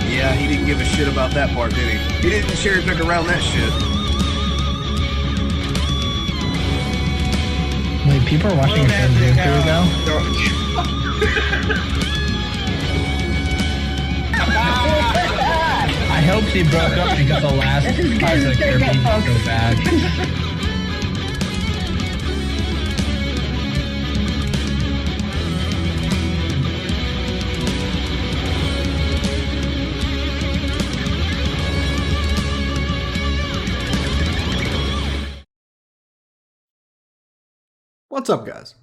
Yeah, he didn't give a shit about that part, did he? He didn't cherry pick around that shit. Wait, people are watching it from Zoom through now? I hope she broke up because the last part of Kirby was so bad. What's up, guys?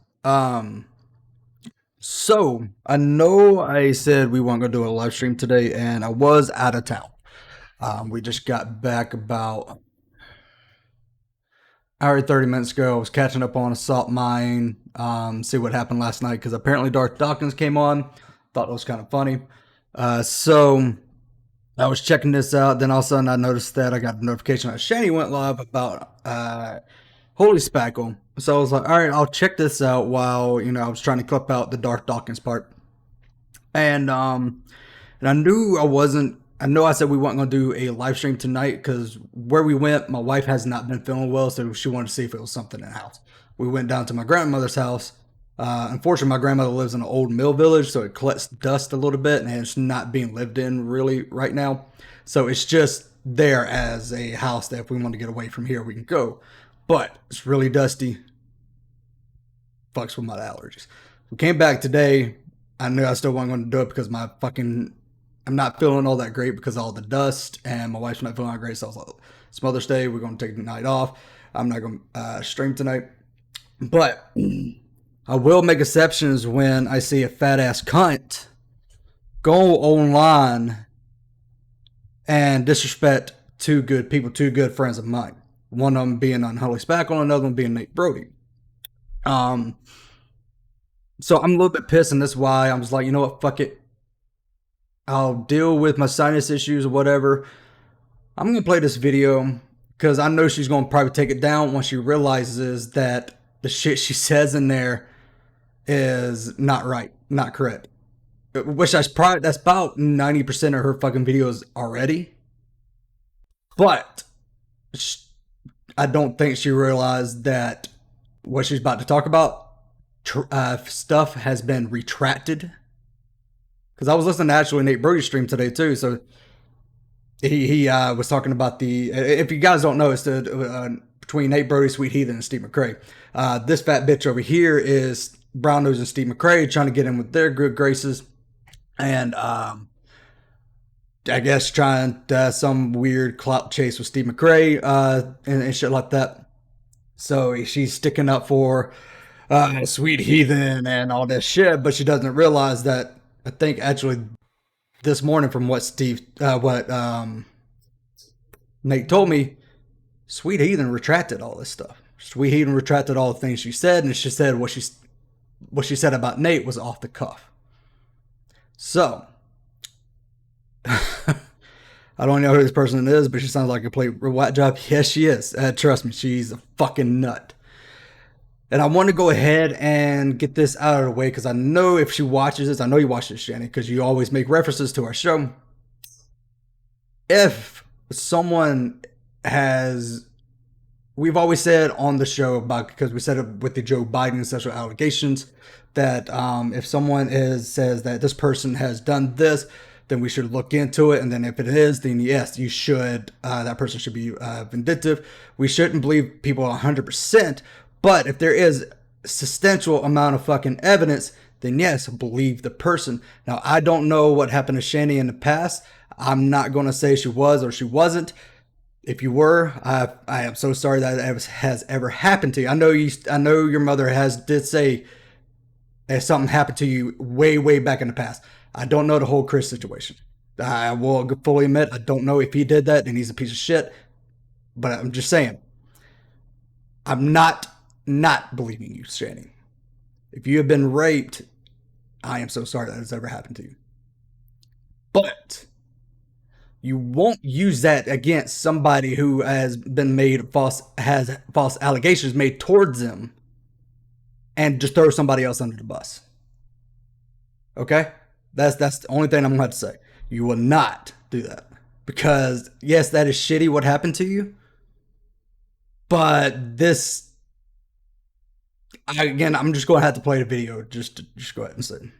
So I know I said we weren't gonna do a live stream today, and I was out of town. We just got back about an hour and 30 minutes ago. I was catching up on Assault Mine, see what happened last night, because apparently Dark Dawkins came on. Thought it was kind of funny. So I was checking this out, then all of a sudden I noticed that I got a notification that Shanny went live about Unholy Spackel. So I was like, all right, I'll check this out while, I was trying to clip out the Dark Dawkins part. And I knew I know I said we weren't going to do a live stream tonight because where we went, my wife has not been feeling well, so she wanted to see if it was something in the house. We went down to my grandmother's house. Unfortunately, my grandmother lives in an old mill village, so it collects dust a little bit, and it's not being lived in really right now. So it's just there as a house that if we want to get away from here, we can go. But it's really dusty. Fucks with my allergies. We came back today. I knew I still wasn't going to do it because I'm not feeling all that great because of all the dust, and my wife's not feeling that great. So I was like, it's Mother's Day. We're going to take the night off. I'm not going to stream tonight. But I will make exceptions when I see a fat ass cunt go online and disrespect two good people, two good friends of mine. One of them being Unholy Spackel, and another one being Nate Brody. So I'm a little bit pissed, and that's why I was like, you know what, fuck it. I'll deal with my sinus issues or whatever. I'm going to play this video because I know she's going to probably take it down once she realizes that the shit she says in there is not right, not correct. Which that's about 90% of her fucking videos already. But I don't think she realized that what she's about to talk about, stuff has been retracted. Because I was listening to actually Nate Brody's stream today too, so he was talking about if you guys don't know, it's between Nate Brody, Sweet Heathen, and Steve McRae. This fat bitch over here is Brown Nose and Steve McRae trying to get in with their good graces, and I guess trying to have some weird clout chase with Steve McRae and shit like that. So she's sticking up for Sweet Heathen and all this shit, but she doesn't realize that. I think actually this morning from what Nate told me, Sweet Heathen retracted all this stuff. Sweet Heathen retracted all the things she said, and she said what she said about Nate was off the cuff. So I don't know who this person is, but she sounds like a complete whack job. Yes, she is. Trust me, she's a fucking nut. And I want to go ahead and get this out of the way because I know if she watches this, I know you watch this, Shanny, because you always make references to our show. If someone we've always said on the show because we said it with the Joe Biden sexual allegations, that if someone says that this person has done this, then we should look into it. And then if it is, then yes, you should, that person should be vindictive. We shouldn't believe people 100%. But if there is a substantial amount of fucking evidence, then yes, believe the person. Now, I don't know what happened to Shanny in the past. I'm not going to say she was or she wasn't. If you were, I am so sorry that has ever happened to you. I know your mother did say that something happened to you way, way back in the past. I don't know the whole Chris situation. I will fully admit, I don't know if he did that and he's a piece of shit. But I'm just saying, I'm not believing you, Shanny. If you have been raped, I am so sorry that has ever happened to you. But you won't use that against somebody who has been has false allegations made towards them and just throw somebody else under the bus. Okay? That's the only thing I'm going to have to say. You will not do that. Because, yes, that is shitty what happened to you. But this... I'm just going to have to play the video. Just go ahead and see.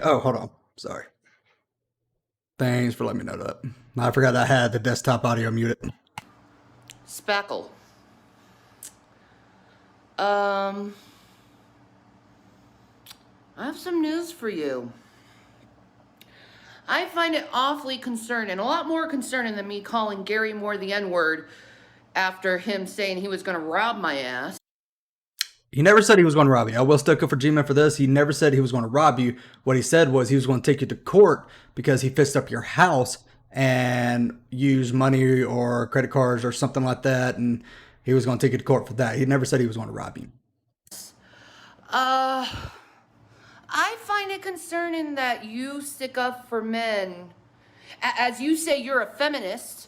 Oh, hold on. Sorry. Thanks for letting me know that. I forgot I had the desktop audio muted. Spackel. I have some news for you. I find it awfully concerning, a lot more concerning than me calling Gary Moore the N-word after him saying he was going to rob my ass. He never said he was going to rob you. I will stick up for G-Man for this. He never said he was going to rob you. What he said was he was going to take you to court because he fixed up your house and used money or credit cards or something like that, and he was going to take you to court for that. He never said he was going to rob you. I find it concerning that you stick up for men. As you say, you're a feminist.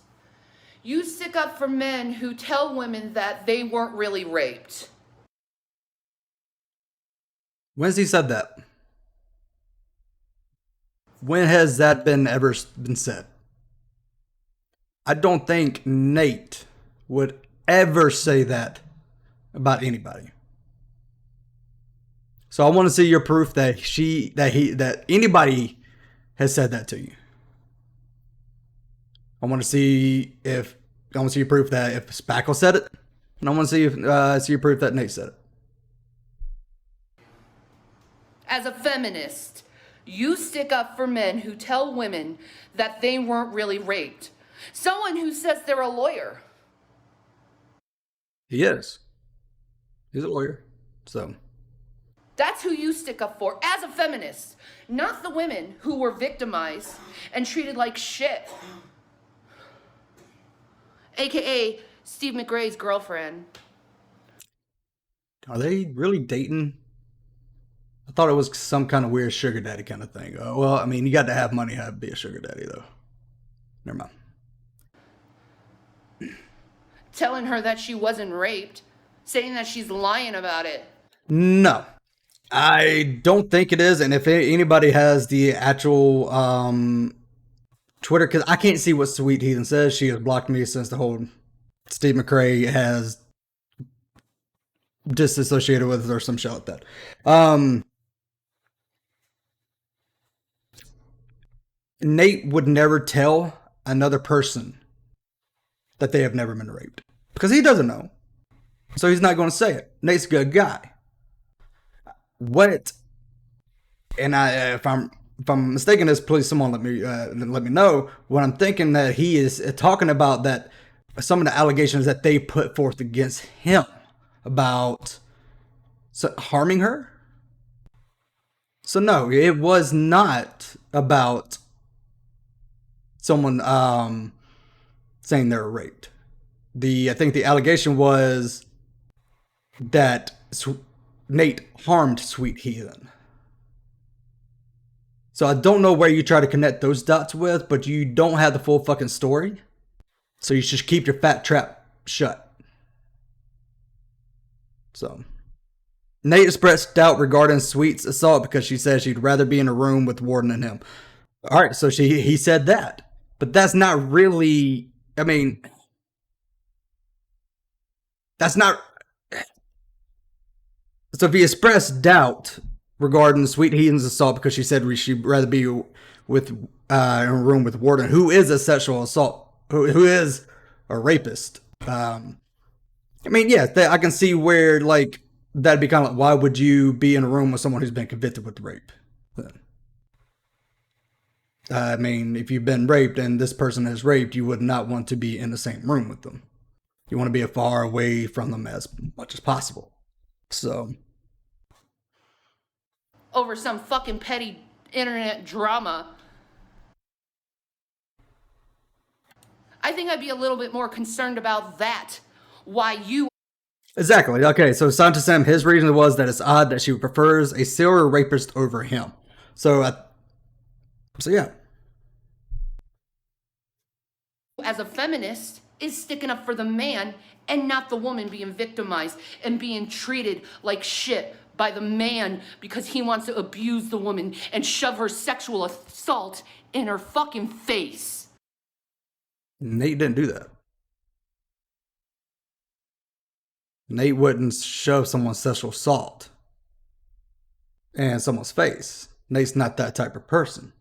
You stick up for men who tell women that they weren't really raped. When's he said that? When has that ever been said? I don't think Nate would ever say that about anybody. So I want to see your proof that anybody has said that to you. I want to see your proof that if Spackel said it, and I want to see your proof that Nate said it. As a feminist, you stick up for men who tell women that they weren't really raped. Someone who says they're a lawyer. He is. He's a lawyer. So. That's who you stick up for as a feminist. Not the women who were victimized and treated like shit. AKA Steve McRae's girlfriend. Are they really dating? I thought it was some kind of weird sugar daddy kind of thing. Well, I mean, you got to have money to be a sugar daddy, though. Never mind. Telling her that she wasn't raped. Saying that she's lying about it. No. I don't think it is. And if anybody has the actual Twitter, because I can't see what Sweet Heathen says. She has blocked me since the whole Steve McRae has disassociated with her or some shit like that. Nate would never tell another person that they have never been raped because he doesn't know, so he's not going to say it. Nate's a good guy. What? And if I'm mistaken this, please someone let me know. What I'm thinking that he is talking about that some of the allegations that they put forth against him about harming her. So no, it was not about someone saying they were raped. I think the allegation was that Nate harmed Sweet Heathen. So I don't know where you try to connect those dots with, but you don't have the full fucking story. So you should keep your fat trap shut. So Nate expressed doubt regarding Sweet's assault because she said she'd rather be in a room with Warden than him. All right, so he said that. But that's not really, I mean, that's not. So if he expressed doubt regarding Sweet Heathen's assault because she said she'd rather be with in a room with Warden, who is a sexual assault, who is a rapist. I mean, yeah, I can see where like that'd be kind of like, why would you be in a room with someone who's been convicted with rape? I mean, if you've been raped and this person is raped, you would not want to be in the same room with them. You want to be as far away from them as much as possible. So over some fucking petty internet drama. I think I'd be a little bit more concerned about that. Why you... exactly. Okay, so Sanjay Sam, his reason was that it's odd that she prefers a serial rapist over him. So yeah. As a feminist, is sticking up for the man and not the woman being victimized and being treated like shit by the man because he wants to abuse the woman and shove her sexual assault in her fucking face. Nate didn't do that. Nate wouldn't shove someone's sexual assault in someone's face. Nate's not that type of person.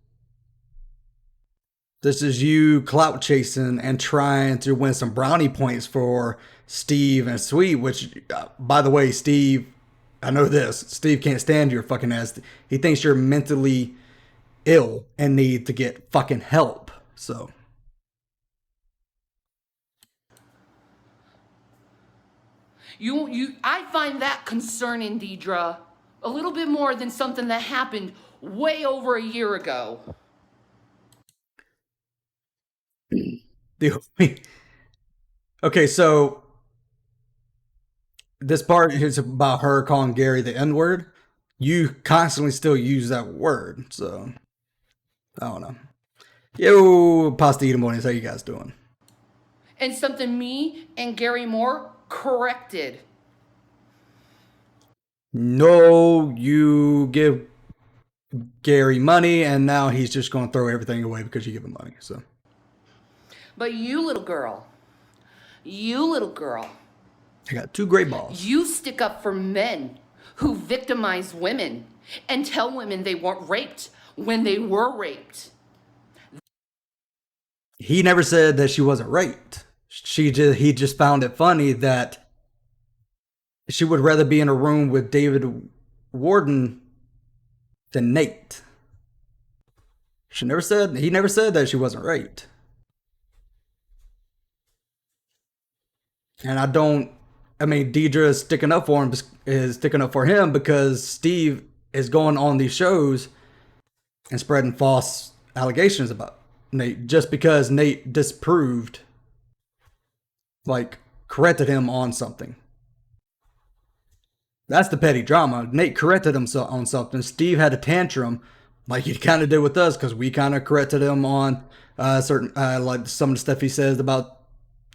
This is you clout chasing and trying to win some brownie points for Steve and Sweet, which, by the way, Steve, I know this. Steve can't stand your fucking ass. He thinks you're mentally ill and need to get fucking help. So. I find that concerning, Deidre. A little bit more than something that happened way over a year ago. Okay, so this part is about her calling Gary the N-word. You constantly still use that word, so I don't know. Yo, Pasta Eating Mornings, how you guys doing? And something me and Gary Moore corrected. No, you give Gary money, and now he's just going to throw everything away because you give him money. So, but you little girl, I got 2 great balls. You stick up for men who victimize women and tell women they weren't raped when they were raped. He never said that she wasn't raped. He just found it funny that she would rather be in a room with David Warden than Nate. He never said that she wasn't raped. And Deidre is sticking up for him because Steve is going on these shows and spreading false allegations about Nate just because Nate corrected him on something. That's the petty drama. Nate corrected him on something. Steve had a tantrum like he kind of did with us because we kind of corrected him on certain, like some of the stuff he says about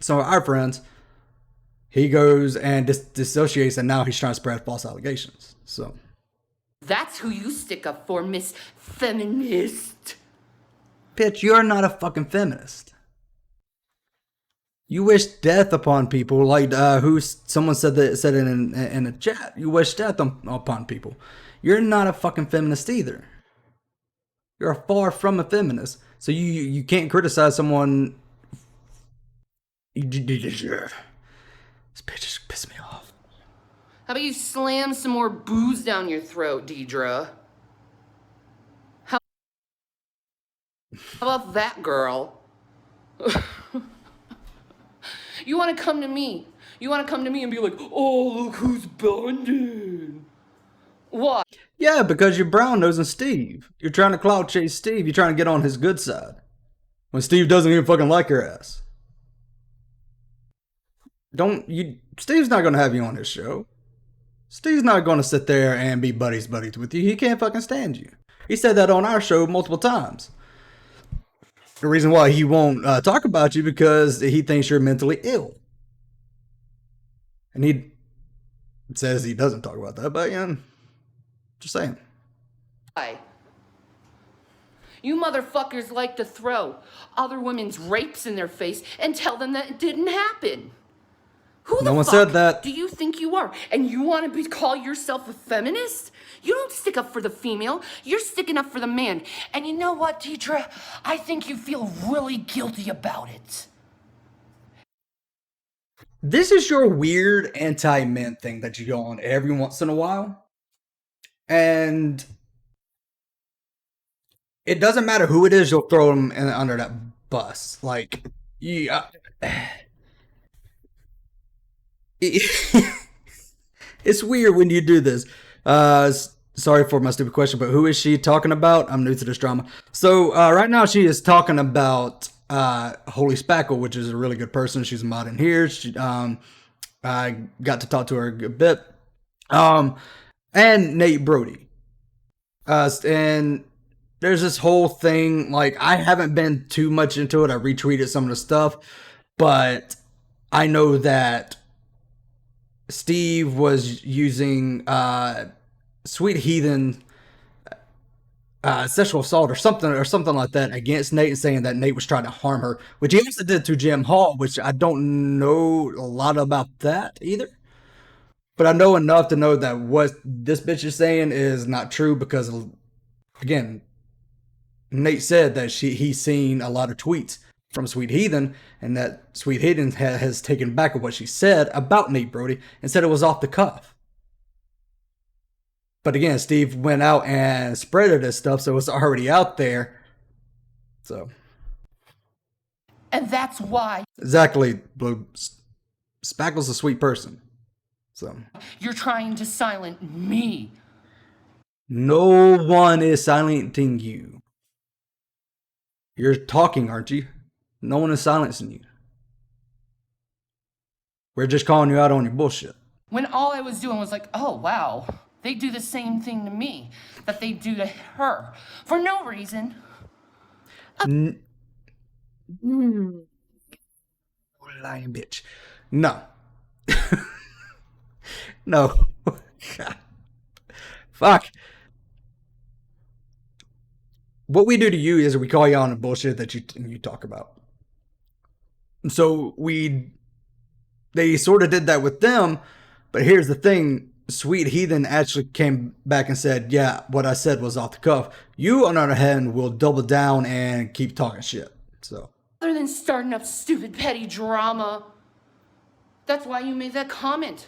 some of our friends. He goes and dissociates, and now he's trying to spread false allegations. So that's who you stick up for, Miss Feminist. Bitch, you're not a fucking feminist. You wish death upon people, like someone said it in a chat. You wish death upon people. You're not a fucking feminist either. You're far from a feminist. So you can't criticize someone. This bitch just pissed me off. How about you slam some more booze down your throat, Deidre? How about that, girl? You want to come to me? You want to come to me and be like, oh, look who's bonding. What? Yeah, because you're brown nosing Steve. You're trying to clout chase Steve. You're trying to get on his good side. When Steve doesn't even fucking like your ass. Steve's not going to have you on his show. Steve's not going to sit there and be buddies with you. He can't fucking stand you. He said that on our show multiple times. The reason why he won't talk about you because he thinks you're mentally ill. And he says he doesn't talk about that, but yeah, just saying. Why? You motherfuckers like to throw other women's rapes in their face and tell them that it didn't happen. Who the fuck said that. Do you think you are? And you want to call yourself a feminist? You don't stick up for the female. You're sticking up for the man. And you know what, Deidre? I think you feel really guilty about it. This is your weird anti-men thing that you go on every once in a while. And it doesn't matter who it is, you'll throw them under that bus. Like, yeah. It It's weird when you do this. Sorry for my stupid question, but who is she talking about? I'm new to this drama. So right now she is talking about Holy Spackel, which is a really good person. She's a mod in here. I got to talk to her a good bit. And Nate Brody. And there's this whole thing, like, I haven't been too much into it. I retweeted some of the stuff, but I know that Steve was using Sweet Heathen sexual assault or something like that against Nate, and saying that Nate was trying to harm her, which he also did to Jim Hall, which I don't know a lot about that either. But I know enough to know that what this bitch is saying is not true, because, again, Nate said that he's seen a lot of tweets from Sweet Heathen, and that Sweet Heathen has taken back what she said about Nate Brody and said it was off the cuff. But again, Steve went out and spreaded this stuff, so it's already out there. So. And that's why. Exactly, Blue. Spackel's a sweet person. So. You're trying to silence me. No one is silencing you. You're talking, aren't you? No one is silencing you. We're just calling you out on your bullshit. When all I was doing was like, oh, wow, they do the same thing to me that they do to her for no reason. Lying bitch. No. No. Fuck. What we do to you is we call you on the bullshit that you talk about. So they sort of did that with them, but here's the thing. Sweet Heathen actually came back and said, yeah, what I said was off the cuff. You, on the other hand, will double down and keep talking shit. So. Other than starting up stupid petty drama. That's why you made that comment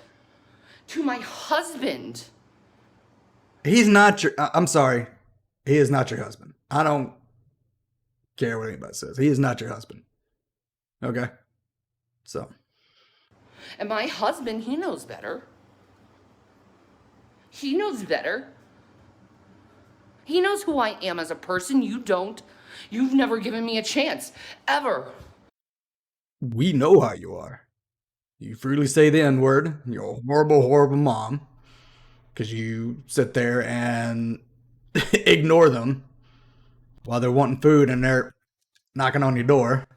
to my husband. He's not your, I'm sorry. He is not your husband. I don't care what anybody says. He is not your husband. Okay? So. And my husband, he knows better. He knows better. He knows who I am as a person. You don't. You've never given me a chance. Ever. We know how you are. You freely say the N-word. You're a horrible, horrible mom. Because you sit there and ignore them while they're wanting food and they're knocking on your door.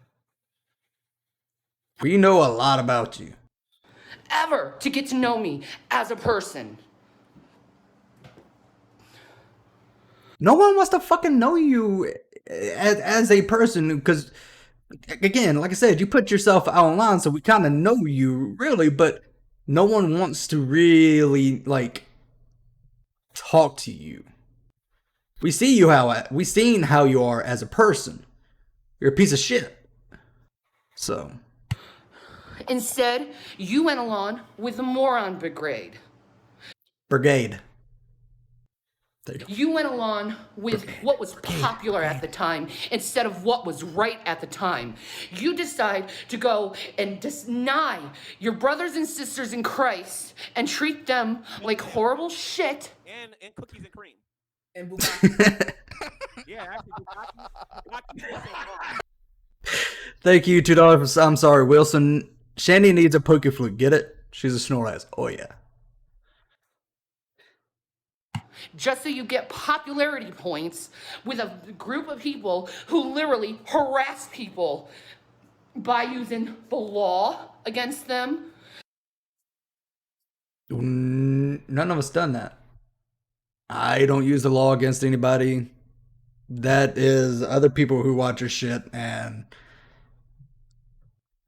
We know a lot about you. Ever to get to know me as a person. No one wants to fucking know you as a person, because, again, like I said, you put yourself out online, so we kind of know you, really, but no one wants to really, like, talk to you. We seen how you are as a person. You're a piece of shit. So. Instead, you went along with the moron brigade. Brigade. There you go. You went along with what was popular at the time instead of what was right at the time. You decide to go and deny your brothers and sisters in Christ and treat them like horrible shit. And cookies and cream. And Bugatti. Yeah, actually, Bugatti. Thank you, $2. I'm sorry, Wilson. Shanny needs a poke flute. Get it? She's a snore ass. Oh, yeah. Just so you get popularity points with a group of people who literally harass people by using the law against them. None of us done that. I don't use the law against anybody. That is other people who watch your shit and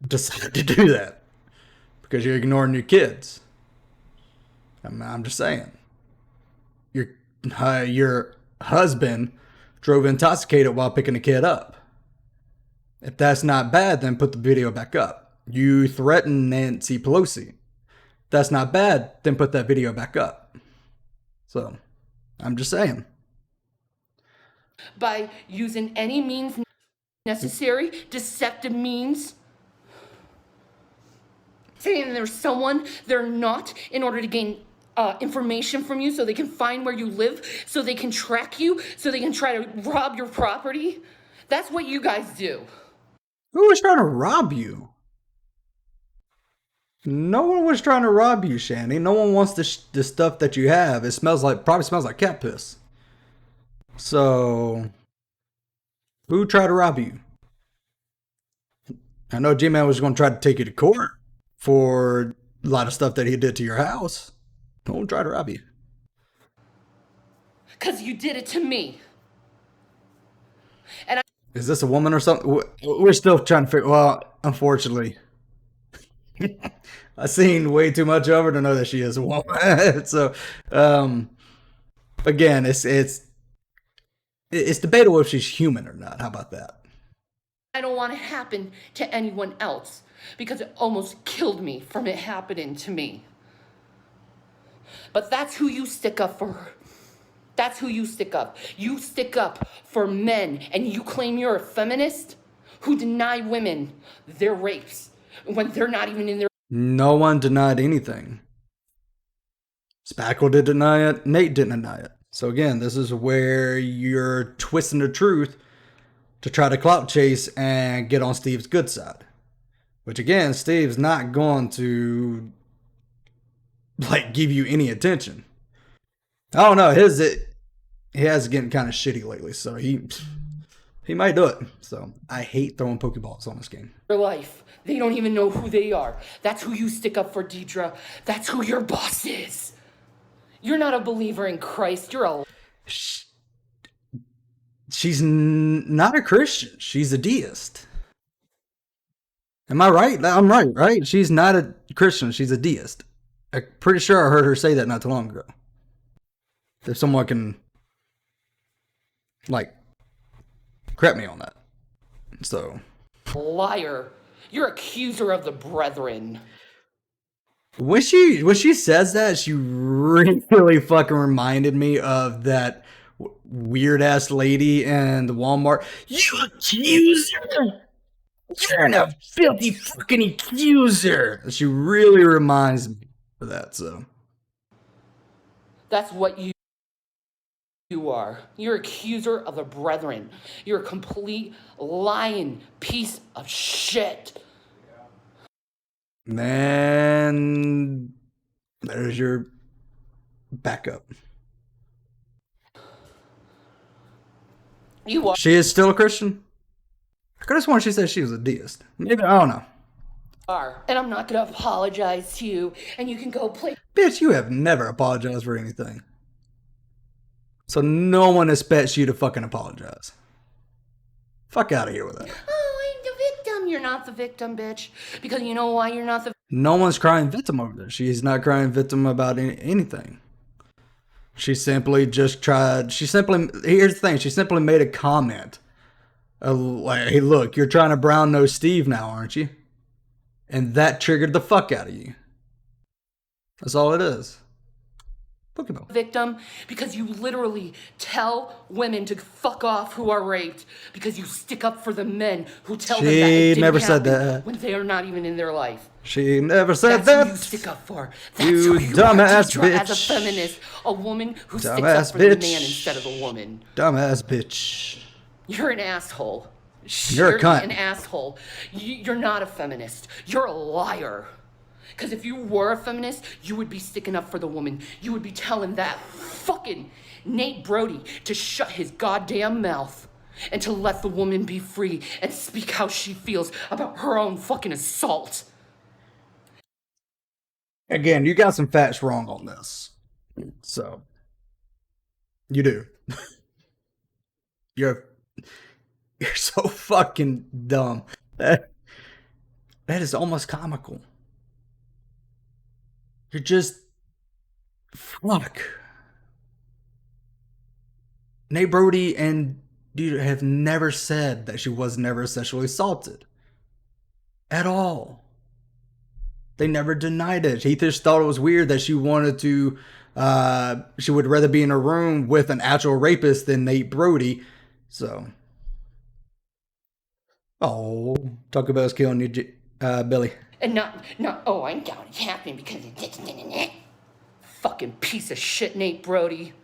decide to do that because you're ignoring your kids. I'm just saying. Your husband drove intoxicated while picking a kid up. If that's not bad, then put the video back up. You threatened Nancy Pelosi. If that's not bad, then put that video back up. So, I'm just saying. By using any means necessary, deceptive means, saying there's someone they're not in order to gain information from you so they can find where you live, so they can track you, so they can try to rob your property. That's what you guys do. Who was trying to rob you? No one was trying to rob you, Shanny. No one wants the stuff that you have. It probably smells like cat piss. So, who tried to rob you? I know G-Man was going to try to take you to court for a lot of stuff that he did to your house. No one tried to rob you. Because you did it to me. And Is this a woman or something? We're still trying to figure. Well, unfortunately, I've seen way too much of her to know that she is a woman. So, again, it's debatable if she's human or not. How about that? I don't want it to happen to anyone else because it almost killed me from it happening to me. But that's who you stick up for. That's who you stick up. You stick up for men, and you claim you're a feminist who deny women their rapes when they're not even in their... No one denied anything. Spackel did deny it. Nate didn't deny it. So again, this is where you're twisting the truth to try to clout chase and get on Steve's good side. Which again, Steve's not going to give you any attention. I don't know. He has getting kind of shitty lately, so he might do it. So I hate throwing Pokeballs on this game. Their life. They don't even know who they are. That's who you stick up for, Deidre. That's who your boss is. You're not a believer in Christ. You're a... She's not a Christian. She's a deist. Am I right? I'm right? She's not a Christian. She's a deist. I'm pretty sure I heard her say that not too long ago. If someone can, correct me on that. So. Liar. You're accuser of the brethren. When she says that, she really fucking reminded me of that weird ass lady in the Walmart. You accuser! You're a filthy fucking accuser! She really reminds me of that, so. That's what you are. You're accuser of the brethren. You're a complete lying piece of shit. Man, there's your backup. You are. She is still a Christian? I could have sworn she said she was a deist. Maybe, I don't know. And I'm not gonna apologize to you, and you can go play. Bitch, you have never apologized for anything. So no one expects you to fucking apologize. Fuck out of here with that. Oh, I'm the victim. You're not the victim, bitch. Because you know why you're not the... No one's crying victim over there. She's not crying victim about anything. She simply just tried... Here's the thing. She simply made a comment. Hey, look, you're trying to brown nose Steve now, aren't you? And that triggered the fuck out of you. That's all it is. Pokemon. Victim, because you literally tell women to fuck off who are raped, because you stick up for the men who tell them that it didn't never said happen that. when they are not even in their life. She never said That's that. who you stick up for. That's You who you dumbass are, bitch. As a feminist, a woman who sticks Dumbass up for the bitch. man instead of the woman. Dumbass bitch. You're an asshole. You're a cunt. An asshole. You're not a feminist. You're a liar. Because if you were a feminist, you would be sticking up for the woman. You would be telling that fucking Nate Brody to shut his goddamn mouth and to let the woman be free and speak how she feels about her own fucking assault. Again, you got some facts wrong on this. So, you do. You're so fucking dumb. That is almost comical. You're just... Fuck. Nate Brody and dude have never said that she was never sexually assaulted. At all. They never denied it. He just thought it was weird that she wanted to... she would rather be in a room with an actual rapist than Nate Brody. So... Oh, talk about us killing you, Billy. And not, oh, I'm down. It happened because of this. Fucking piece of shit, Nate Brody.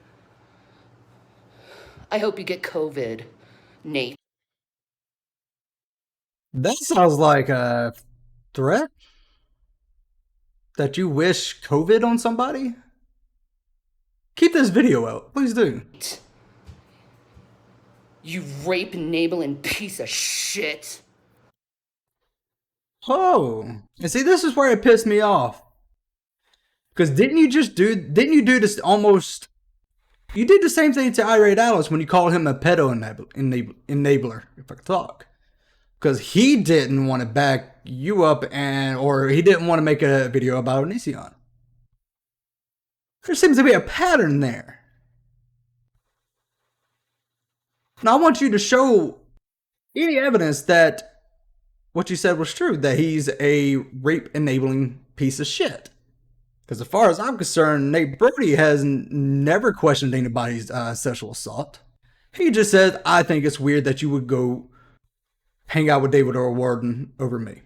I hope you get COVID, Nate. That sounds like a threat? That you wish COVID on somebody? Keep this video out. Please do. You rape-enabling piece of shit. Oh. And see, this is where it pissed me off. Because didn't you do this almost... You did the same thing to Irate Alice when you called him a pedo enabler, if I could talk. Because he didn't want to back you up or he didn't want to make a video about Onision. There seems to be a pattern there. Now I want you to show any evidence that what you said was true, that he's a rape-enabling piece of shit. Because as far as I'm concerned, Nate Brody has never questioned anybody's sexual assault. He just said, I think it's weird that you would go hang out with David or Warden over me.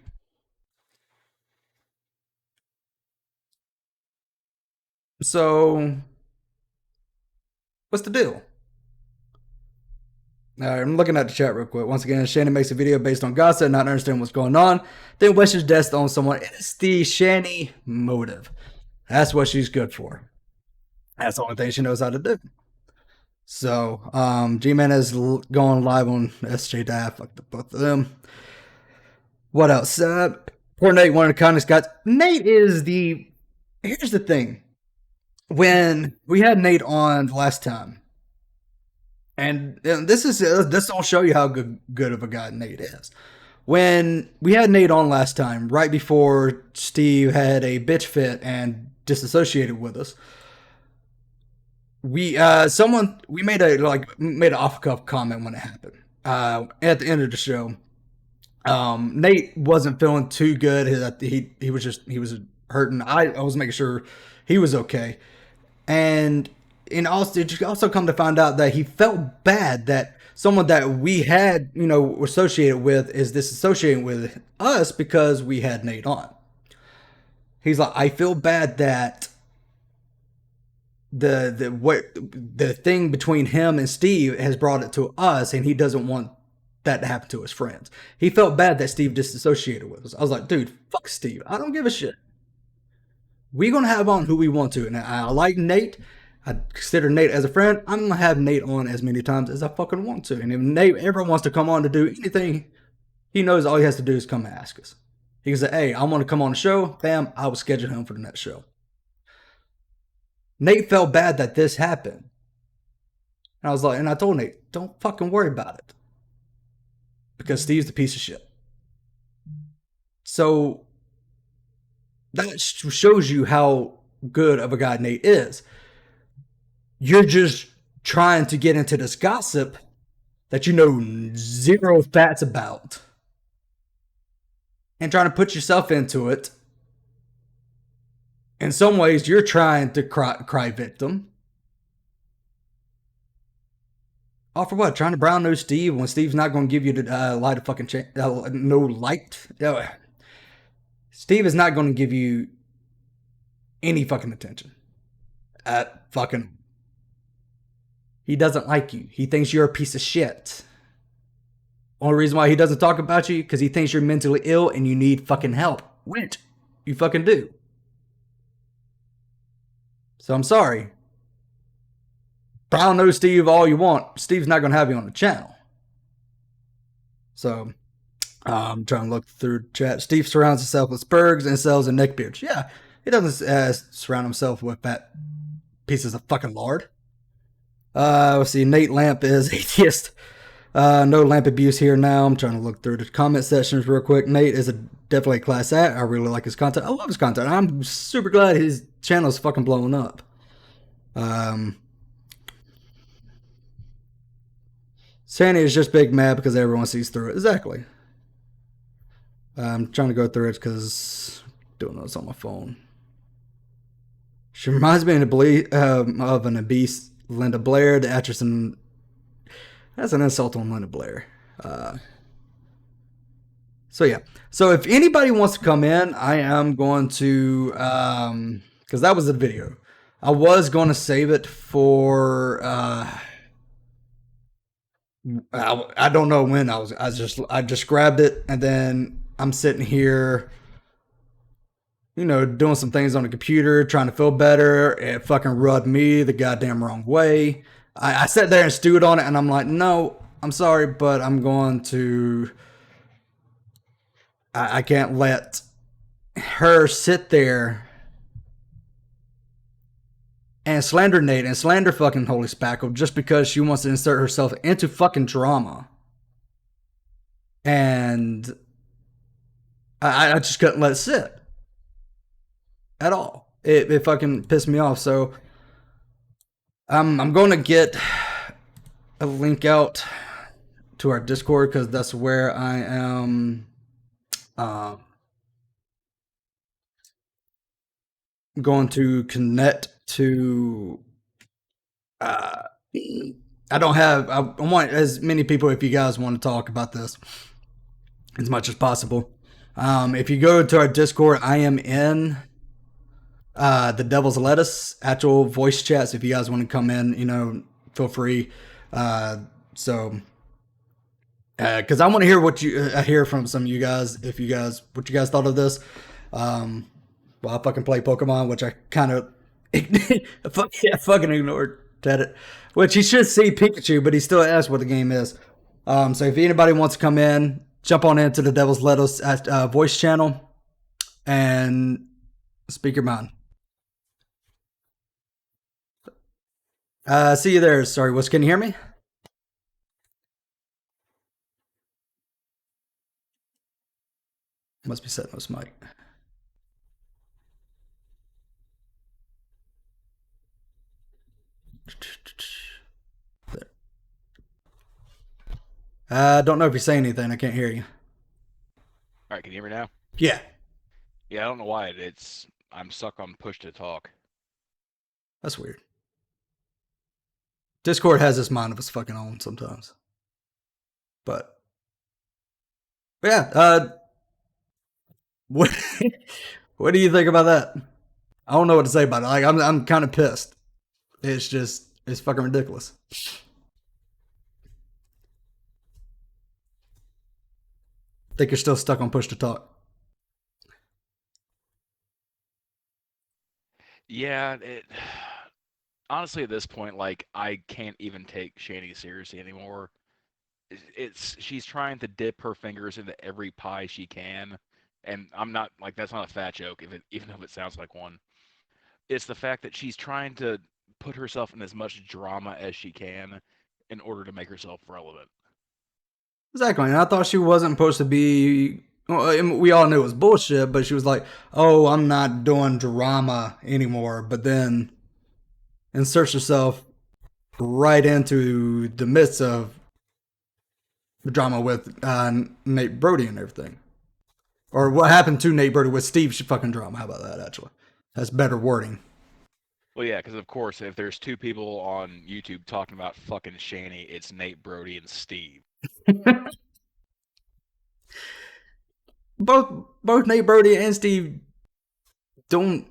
So, what's the deal? Alright, I'm looking at the chat real quick. Once again, Shanny makes a video based on gossip, not understanding what's going on. Then wishes death on someone. It's the Shanny motive. That's what she's good for. That's the only thing she knows how to do. So, G-Man is going live on SJ. Fuck the both of them. What else? Poor Nate, one of the kindest guys. Nate is the... Here's the thing. When we had Nate on last time, and this will show you how good of a guy Nate is. When we had Nate on last time, right before Steve had a bitch fit and disassociated with us, we made an off the cuff comment when it happened. At the end of the show, Nate wasn't feeling too good. He was hurting. I was making sure he was okay. And also, did you also come to find out that he felt bad that someone that we had, associated with is disassociating with us because we had Nate on. He's like, I feel bad that the thing between him and Steve has brought it to us, and he doesn't want that to happen to his friends. He felt bad that Steve disassociated with us. I was like, dude, fuck Steve. I don't give a shit. We're going to have on who we want to. And I like Nate. I consider Nate as a friend. I'm going to have Nate on as many times as I fucking want to. And if Nate ever wants to come on to do anything, he knows all he has to do is come and ask us. He can say, hey, I want to come on the show. Bam, I will schedule him for the next show. Nate felt bad that this happened. And I was like, and I told Nate, don't fucking worry about it. Because Steve's the piece of shit. So that shows you how good of a guy Nate is. You're just trying to get into this gossip that you know zero facts about. And trying to put yourself into it. In some ways, you're trying to cry victim. Oh, for what? Trying to brown nose Steve when Steve's not going to give you the light of fucking no light? Steve is not going to give you any fucking attention. He doesn't like you. He thinks you're a piece of shit. Only reason why he doesn't talk about you because he thinks you're mentally ill and you need fucking help. Which you fucking do. So I'm sorry. Brown nose Steve all you want. Steve's not going to have you on the channel. So I'm trying to look through chat. Steve surrounds himself with spurgs and sells and neckbeards. Yeah, he doesn't surround himself with fat pieces of fucking lard. Let's see. Nate Lamp is atheist. No lamp abuse here now. I'm trying to look through the comment sections real quick. Nate is definitely a class act. I really like his content. I love his content. I'm super glad his channel is fucking blowing up. Shanny is just big mad because everyone sees through it. Exactly. I'm trying to go through it because I'm doing this on my phone. She reminds me of an obese Linda Blair, the actress in... That's an insult on Linda Blair. So yeah. So if anybody wants to come in, I am going to... because that was the video. I was going to save it for I don't know when I just grabbed it, and then I'm sitting here, doing some things on the computer, trying to feel better. It fucking rubbed me the goddamn wrong way. I sat there and stewed on it, and I'm like, no, I'm sorry, but I'm going to. I can't let her sit there and slander Nate and slander fucking Holy Spackel just because she wants to insert herself into fucking drama. And I just couldn't let it sit at all. It fucking pissed me off. So I'm going to get a link out to our Discord because that's where I am going to connect to. I don't have. I want as many people, if you guys want to talk about this, as much as possible. If you go to our Discord, I am in the Devil's Lettuce actual voice chats. If you guys want to come in, feel free. Because I want to hear what you hear from some of you guys. What you guys thought of this. Well, I fucking play Pokemon, which I kind of fucking ignored Tatted. Which he should see Pikachu, but he still asks what the game is. So if anybody wants to come in, jump on into the Devil's Lettuce voice channel and speak your mind. See you there. Sorry, can you hear me? Must be setting this mic. I don't know if you're saying anything. I can't hear you. All right, can you hear me now? Yeah. Yeah, I don't know why. I'm stuck on push to talk. That's weird. Discord has this mind of its fucking own sometimes. But yeah, what do you think about that? I don't know what to say about it. Like I'm kind of pissed. It's fucking ridiculous. I think you're still stuck on push to talk. Yeah, honestly at this point, like I can't even take Shanny seriously anymore. She's trying to dip her fingers into every pie she can, and I'm not like that's not a fat joke, even if it sounds like one. It's the fact that she's trying to put herself in as much drama as she can in order to make herself relevant. Exactly, and I thought she wasn't supposed to be. Well, we all knew it was bullshit, but she was like, "Oh, I'm not doing drama anymore." But then inserts herself right into the midst of the drama with Nate Brody and everything, or what happened to Nate Brody with Steve's fucking drama. How about that? Actually, that's better wording. Well, yeah, because of course, if there's two people on YouTube talking about fucking Shanny, it's Nate Brody and Steve. both Nate Brody and Steve don't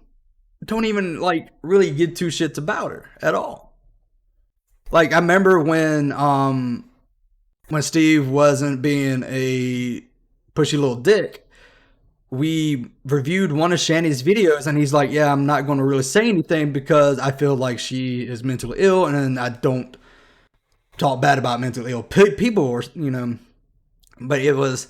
even like really give two shits about her at all. Like I remember when Steve wasn't being a pushy little dick, we reviewed one of Shanny's videos and he's like, yeah, I'm not going to really say anything because I feel like she is mentally ill and I don't talk bad about mentally ill people or, but it was,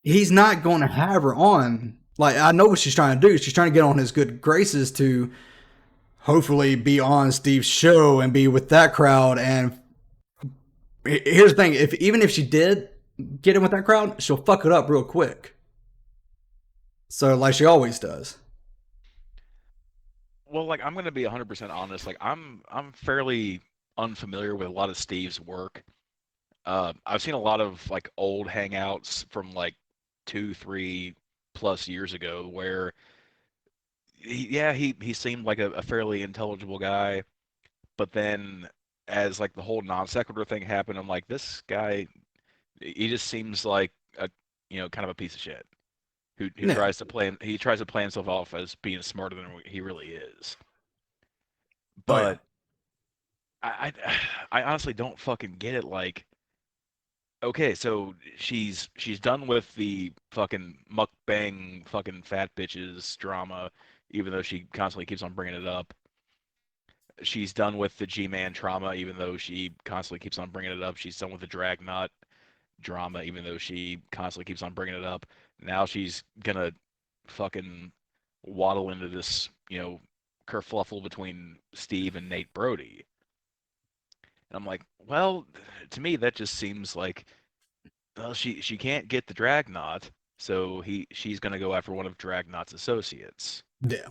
he's not going to have her on. Like, I know what she's trying to do. She's trying to get on his good graces to hopefully be on Steve's show and be with that crowd. And here's the thing. Even if she did get in with that crowd, she'll fuck it up real quick. So, like she always does. Well, like, I'm going to be 100% honest. Like, I'm fairly unfamiliar with a lot of Steve's work. I've seen a lot of, like, old hangouts from, like, 2-3 plus years ago where he seemed like a fairly intelligible guy, but then as like the whole non sequitur thing happened, I'm like, this guy, he just seems like a kind of a piece of shit who Yeah. tries to play himself off as being smarter than he really is. Oh, yeah. But I honestly don't fucking get it. Like, okay, so she's done with the fucking mukbang fucking fat bitches drama, even though she constantly keeps on bringing it up. She's done with the G-Man trauma, even though she constantly keeps on bringing it up. She's done with the Dragnaught drama, even though she constantly keeps on bringing it up. Now she's gonna fucking waddle into this, kerfluffle between Steve and Nate Brody. And I'm like, well, to me that just seems like, well, she can't get the Dragnaught, so she's gonna go after one of Dragnaught's associates. Yeah.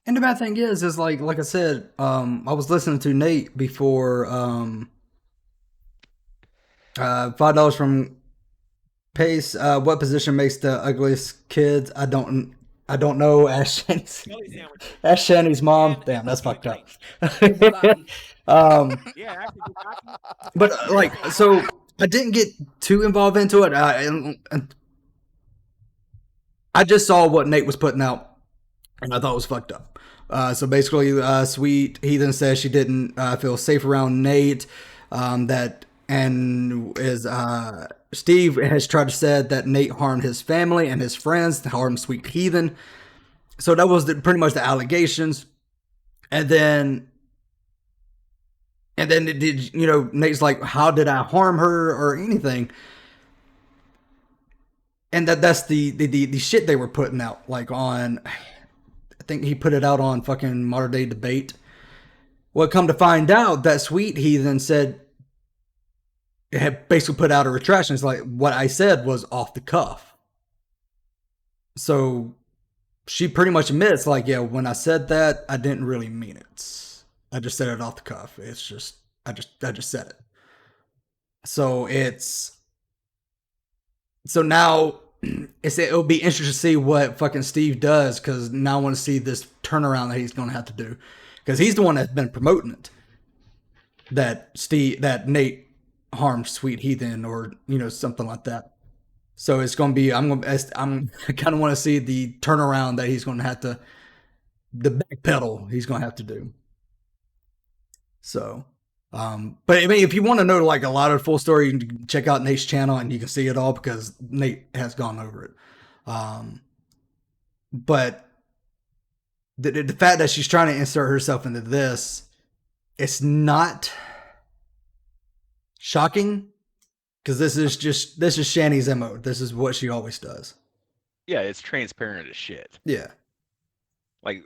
And the bad thing is like I said, I was listening to Nate before $5 from Pace. What position makes the ugliest kids? I don't know. Ask Shanny's, Jelly sandwich. ask Shanny's mom. And Damn, that's cookies fucked and up. cream. Yeah, actually, But like, so I didn't get too involved into it. And I just saw what Nate was putting out, and I thought it was fucked up. So basically, Sweet Heathen says she didn't feel safe around Nate. Steve has tried to say that Nate harmed his family and his friends, harmed Sweet Heathen. So that was pretty much the allegations. And then Nate's like, how did I harm her or anything? And that's the shit they were putting out, like on, I think he put it out on fucking Modern Day Debate. Well, come to find out that Sweet Heathen said, had basically put out a retraction. It's like, what I said was off the cuff. So she pretty much admits, like, yeah, when I said that, I didn't really mean it. I just said it off the cuff. It's just, I just said it. So now it'll be interesting to see what fucking Steve does, because now I want to see this turnaround that he's going to have to do, because he's the one that's been promoting it. That Nate harmed Sweet Heathen, or something like that. So it's going to be, I kind of want to see the turnaround that he's going to have to, the backpedal he's going to have to do. So, but I mean, if you want to know like a lot of the full story, you can check out Nate's channel and you can see it all, because Nate has gone over it. But the fact that she's trying to insert herself into this, it's not shocking, because this is Shanny's MO. This is what she always does. Yeah, it's transparent as shit. Yeah. Like,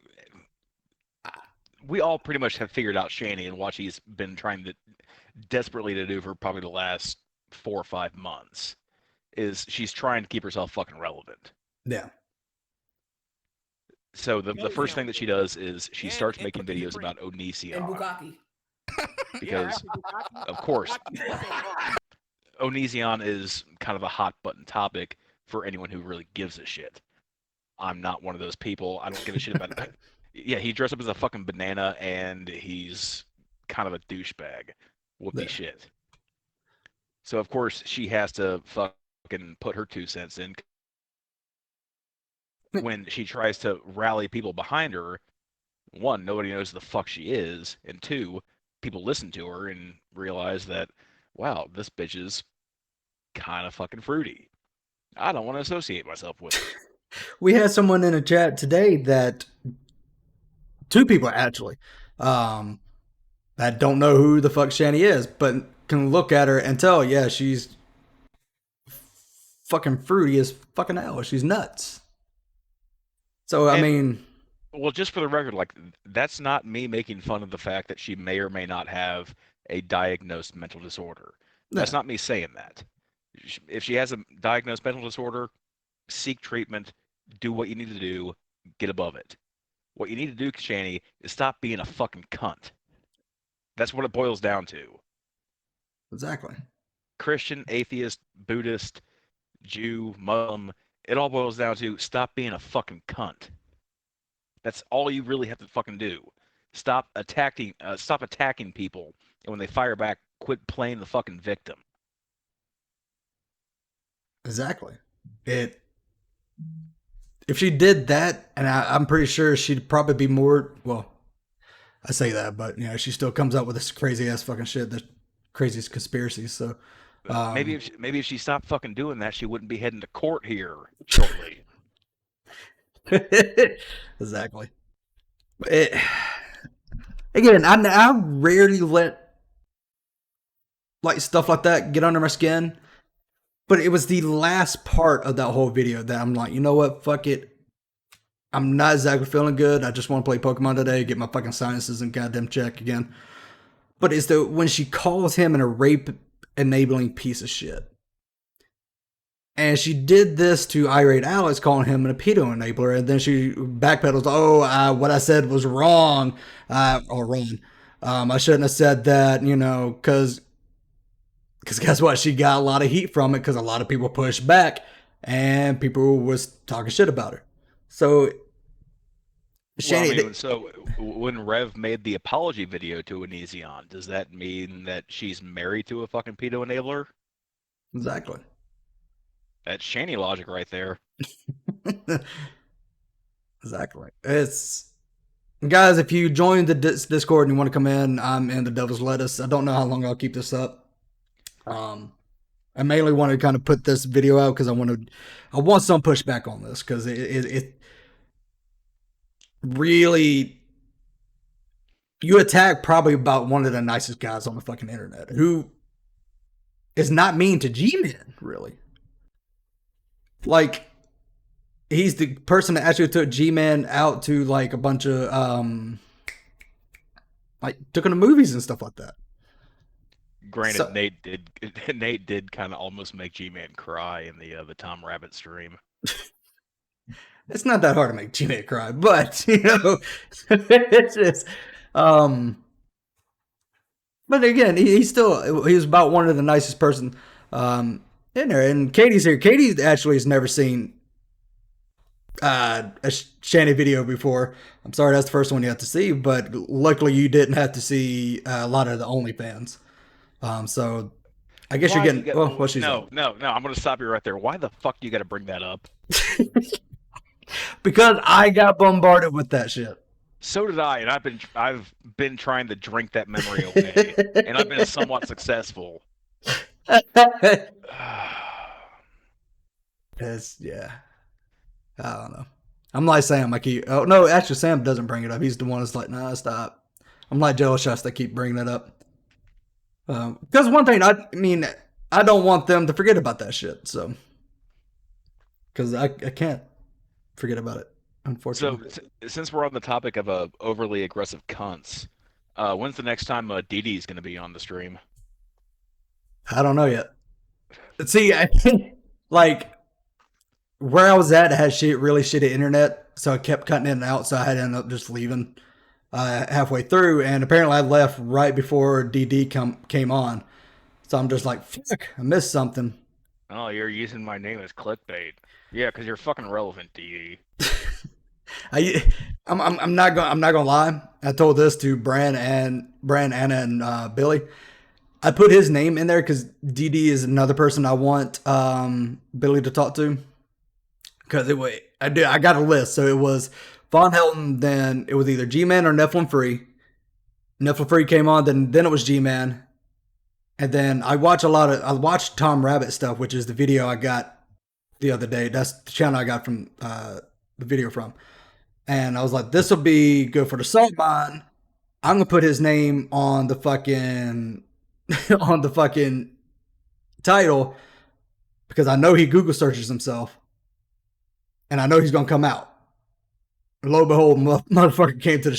we all pretty much have figured out Shanny and what she's been trying to desperately to do for probably the last 4 or 5 months. Is she's trying to keep herself fucking relevant. Yeah. So the first thing that she does is she starts making videos cream. about Onision. And Bugatti. Because, of course, Onision is kind of a hot button topic for anyone who really gives a shit. I'm not one of those people. I don't give a shit about it. Yeah, he dressed up as a fucking banana, and he's kind of a douchebag. Whoopie shit. So, of course, she has to fucking put her 2 cents in. When she tries to rally people behind her, 1, nobody knows the fuck she is, and 2, people listen to her and realize that, wow, this bitch is kind of fucking fruity. I don't want to associate myself with her. We had someone in a chat today that, 2 people actually, that don't know who the fuck Shanny is, but can look at her and tell, yeah, she's fucking fruity as fucking hell. She's nuts. So, I mean... Well, just for the record, like, that's not me making fun of the fact that she may or may not have a diagnosed mental disorder. That's not me saying that. If she has a diagnosed mental disorder, seek treatment, do what you need to do, get above it. What you need to do, Shanny, is stop being a fucking cunt. That's what it boils down to. Exactly. Christian, atheist, Buddhist, Jew, Muslim, it all boils down to stop being a fucking cunt. That's all you really have to fucking do. Stop attacking people, and when they fire back, quit playing the fucking victim. Exactly. it. If she did that, and I'm pretty sure she'd probably be more. Well, I say that, but she still comes up with this crazy ass fucking shit, the craziest conspiracies. So Maybe if she stopped fucking doing that, she wouldn't be heading to court here shortly. Exactly. Again, I rarely let like stuff like that get under my skin, but it was the last part of that whole video that I'm like, you know what, fuck it. I'm not exactly feeling good. I just want to play Pokemon today, get my fucking sinuses in goddamn check again. But it's when she calls him a rape enabling piece of shit. And she did this to irate Alex, calling him a pedo enabler, and then she backpedals. Oh, what I said was wrong, or wrong. I shouldn't have said that, because guess what? She got a lot of heat from it because a lot of people pushed back, and people was talking shit about her. So, Shanny, so when Rev made the apology video to Onision, does that mean that she's married to a fucking pedo enabler? Exactly. That's Shanny logic right there. Exactly. It's guys, if you join the Discord and you want to come in, I'm in the Devil's Lettuce. I don't know how long I'll keep this up. I mainly want to kind of put this video out because I want some pushback on this because it really, you attack probably about one of the nicest guys on the fucking internet who is not mean to G-Men, really. Like, he's the person that actually took G-Man out to like a bunch of like took him to movies and stuff like that. Granted, so, Nate did kind of almost make G-Man cry in the Tom Rabbit stream. It's not that hard to make G-Man cry, but it's just but again, he was about one of the nicest person in there. And Katie's here. Katie actually has never seen a Shanny video before. I'm sorry, that's the first one you have to see, but luckily you didn't have to see a lot of the OnlyFans. So I guess you're getting. What she's no. I'm going to stop you right there. Why the fuck do you got to bring that up? Because I got bombarded with that shit. So did I, and I've been trying to drink that memory away, and I've been somewhat successful. Yeah. I don't know. I'm like Sam. Oh no, actually Sam doesn't bring it up. He's the one that's like, nah, stop. I'm like JelloShots that keep bringing it up. Because one thing, I don't want them to forget about that shit. So, because I can't forget about it, unfortunately. So, since we're on the topic of overly aggressive cunts, when's the next time Dee Dee's going to be on the stream? I don't know yet. See, I think like where I was at, I had really shitty internet, so I kept cutting in and out. So I had to end up just leaving halfway through, and apparently I left right before DD came on. So I'm just like, fuck, I missed something. Oh, you're using my name as clickbait. Yeah, because you're fucking relevant, DD. I'm not gonna lie. I told this to Bran, Anna, and Billy. I put his name in there because DD is another person I want Billy to talk to. Because I got a list. So it was Von Helton, then it was either G-Man or Nephilim Free. Nephilim Free came on, then it was G-Man. And then I watched Tom Rabbit stuff, which is the video I got the other day. That's the channel I got from the video from. And I was like, this will be good for the salt mine. I'm gonna put his name on the fucking title because I know he Google searches himself. And I know he's gonna come out. And lo and behold, motherfucker came to the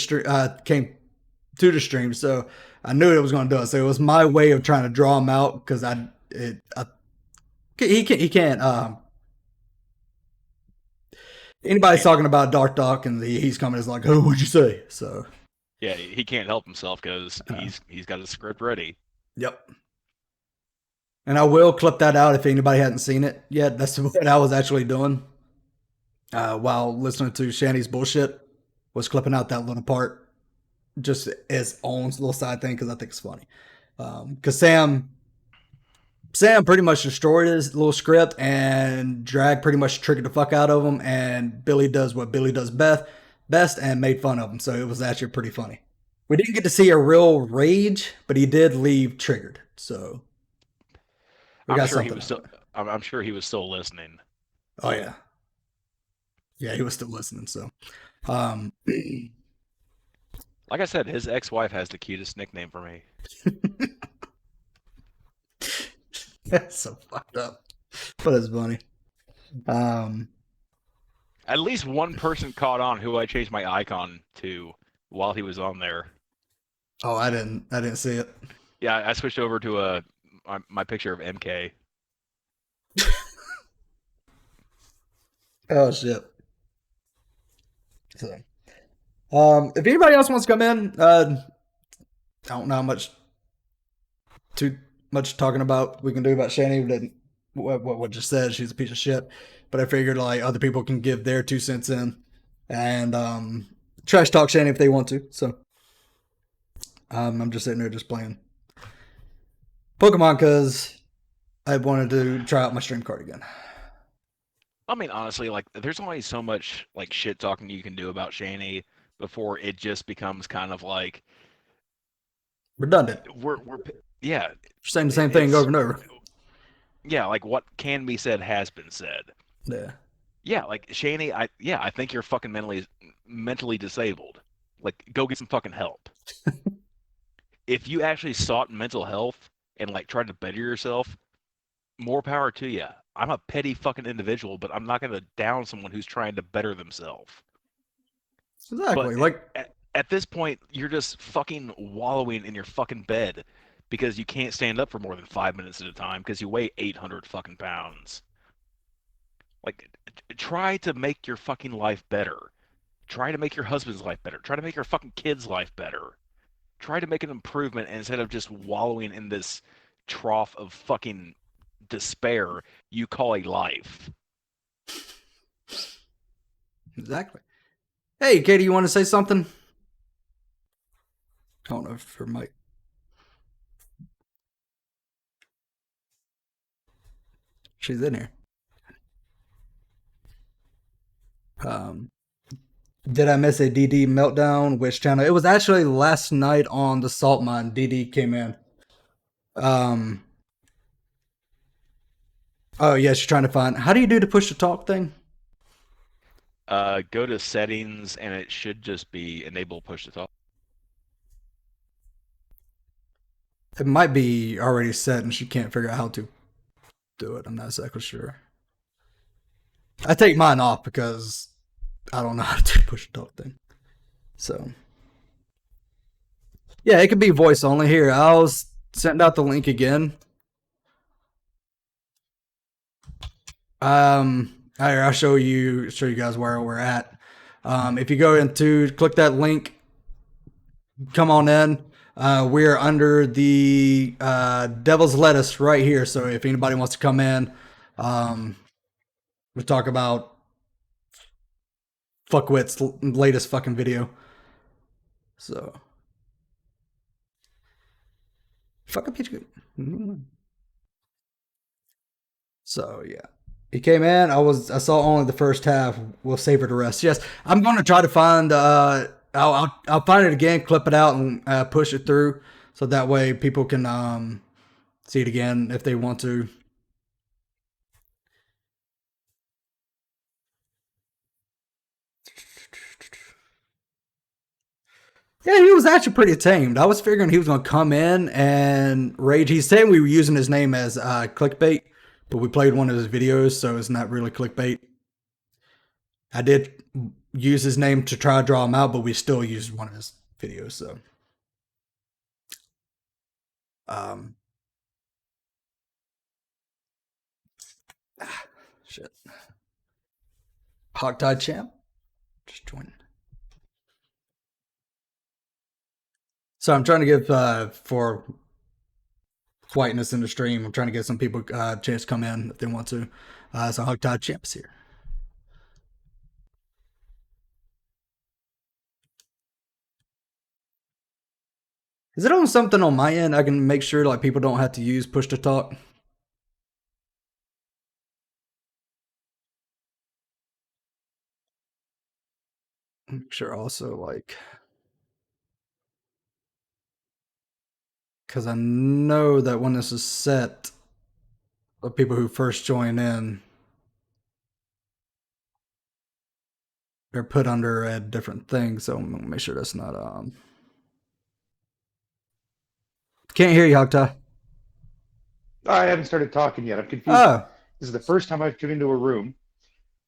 stream, so I knew it was gonna do it. So it was my way of trying to draw him out because he can't. Anybody's talking about Dark Doc and he's coming is like, oh, what'd you say? So yeah, he can't help himself because he's got his script ready. Yep. And I will clip that out if anybody hadn't seen it yet. That's what I was actually doing. While listening to Shanny's bullshit, was clipping out that little part just as own little side thing because I think it's funny. Because Sam Sam pretty much destroyed his little script, and Drag pretty much triggered the fuck out of him, and Billy does what Billy does best and made fun of him, so it was actually pretty funny. We didn't get to see a real rage, but he did leave triggered, so we got something. I'm sure he was still listening. Oh yeah. Yeah, he was still listening, so um Like I said, his ex-wife has the cutest nickname for me. that's so fucked up. But it's funny. At least one person caught on who I changed my icon to while he was on there. Oh, I didn't see it. Yeah, I switched over to my picture of MK. Oh shit. So if anybody else wants to come in, I don't know how much too much talking about we can do about Shanny. That what just said she's a piece of shit. But I figured like other people can give their 2 cents in and trash talk Shanny if they want to. So I'm just sitting there just playing Pokemon because I wanted to try out my stream card again. I mean, honestly, like, there's only so much like shit talking you can do about Shanny before it just becomes kind of like Redundant. Yeah, Saying the same thing over and over. Yeah, like what can be said has been said. Yeah. Yeah, like Shanny, I think you're fucking mentally disabled. Like, go get some fucking help. If you actually sought mental health and like tried to better yourself, more power to you. I'm a petty fucking individual, but I'm not going to down someone who's trying to better themselves. Exactly. But like at this point, you're just fucking wallowing in your fucking bed because you can't stand up for more than 5 minutes at a time because you weigh 800 fucking pounds. Like, try to make your fucking life better. Try to make your husband's life better. Try to make your fucking kid's life better. Try to make an improvement instead of just wallowing in this trough of fucking despair you call a life. Exactly. Hey, Katie, you want to say something? I don't know if her mic. She's in here. Did I miss a DD meltdown? Which channel? It was actually last night on the Salt Mine. DD came in. Oh yeah, she's trying to find. How do you do the push to talk thing? Go to settings and it should just be enable push to talk. It might be already set and she can't figure out how to do it. I'm not exactly sure. I take mine off because I don't know how to do push to talk thing. So yeah, it could be voice only. Here, I'll send out the link again. I'll show you guys where we're at. If you go into click that link, come on in. We're under the Devil's Lettuce right here. So if anybody wants to come in, we talk about Fuckwit's latest fucking video. So fuck a pitch good. So yeah. He came in. I saw only the first half. We'll savor the rest. Yes, I'm going to try to find. I'll find it again, clip it out, and push it through, so that way people can see it again if they want to. Yeah, he was actually pretty tamed. I was figuring he was going to come in and rage. He's saying we were using his name as clickbait, but we played one of his videos, so it's not really clickbait. I did use his name to try to draw him out, but we still used one of his videos, so. Shit. Hogtie champ? Just join. So I'm trying to give, for whiteness in the stream, I'm trying to get some people a chance to come in if they want to. So Hogtie champ's here. Is it on something on my end? I can make sure like people don't have to use push to talk. Make sure also like, because I know that when this is set, the people who first join in, they're put under a different thing. So I'm gonna make sure that's not Can't hear you, Hogtie. I haven't started talking yet. I'm confused. Oh, This is the first time I've come into a room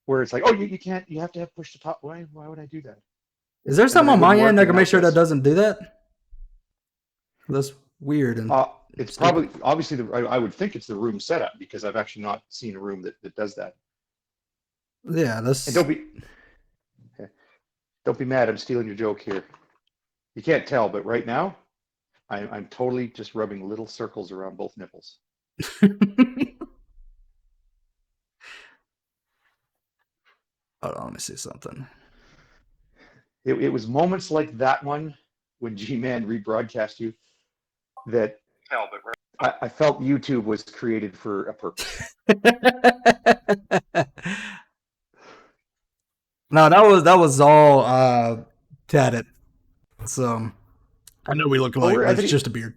where it's like, oh, you can't. You have to have push to talk. Why would I do that? is there something it on my wouldn't work, end I and can now make sure it does. that doesn't do that? That's weird. And It's probably obviously I would think it's the room setup because I've actually not seen a room that does that. yeah, that's And don't be mad. I'm stealing your joke here. You can't tell, but right now, I'm totally just rubbing little circles around both nipples. Hold on, let me see something. It was moments like that one when G-Man rebroadcast you that I felt YouTube was created for a purpose. No, that was all Tatted. So I know we look alike, I but thought it's just a beard.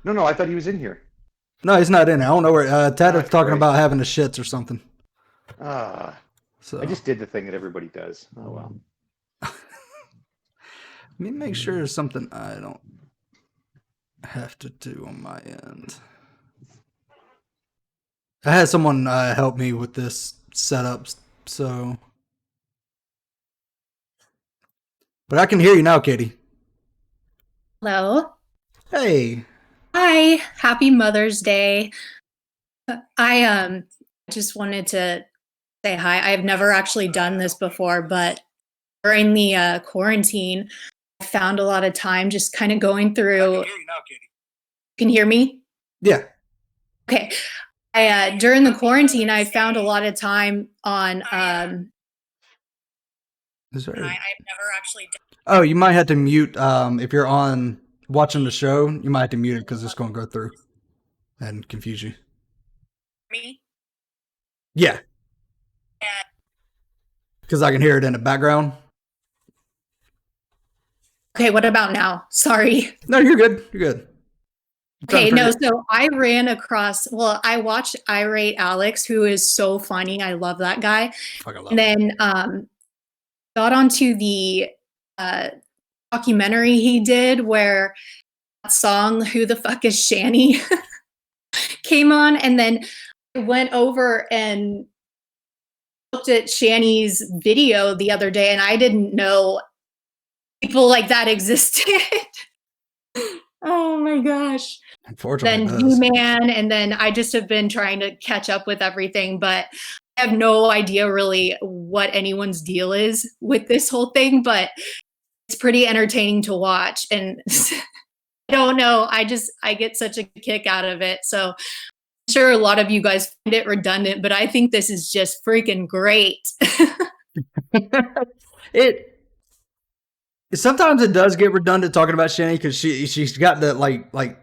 No, I thought he was in here. No, he's not in there. I don't know where Tatted's talking Christ. about having the shits or something. So I just did the thing that everybody does. Oh well. Let me make sure there's something I don't have to do on my end. I had someone help me with this setup, so. But I can hear you now, Katie. Hello. Hey. Hi. Happy Mother's Day. I just wanted to say hi. I've never actually done this before, but during the quarantine, I found a lot of time just kind of going through. I can hear you now, Katie. Can you hear me? Yeah. Okay. During the quarantine, I found a lot of time on. Is there... I've never actually done. Oh, you might have to mute if you're on watching the show. You might have to mute it because it's going to go through and confuse you. Me? Yeah. Because I can hear it in the background. Okay, what about now? Sorry. No, you're good. You're good. Okay, no, so I ran across, well, I watched Irate Alex, who is so funny. I love that guy. And then got onto the documentary he did where that song, Who the Fuck is Shanny, came on. And then I went over and looked at Shanny's video the other day, and I didn't know people like that existed. Oh my gosh. Unfortunately, then He-Man, and then I just have been trying to catch up with everything, but I have no idea really what anyone's deal is with this whole thing, but it's pretty entertaining to watch. And I don't know, I get such a kick out of it. So I'm sure a lot of you guys find it redundant, but I think this is just freaking great. Sometimes it does get redundant talking about Shanny because she's got the like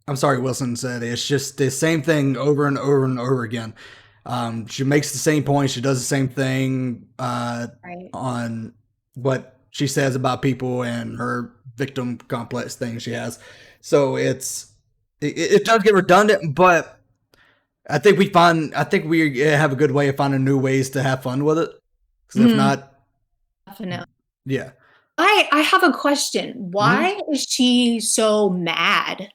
I'm sorry, Wilson said it's just the same thing over and over and over again. She makes the same point. She does the same thing on what she says about people and her victim complex thing she has. So it does get redundant, but I think we have a good way of finding new ways to have fun with it. Because if not, definitely. Yeah. I have a question. Why is she so mad?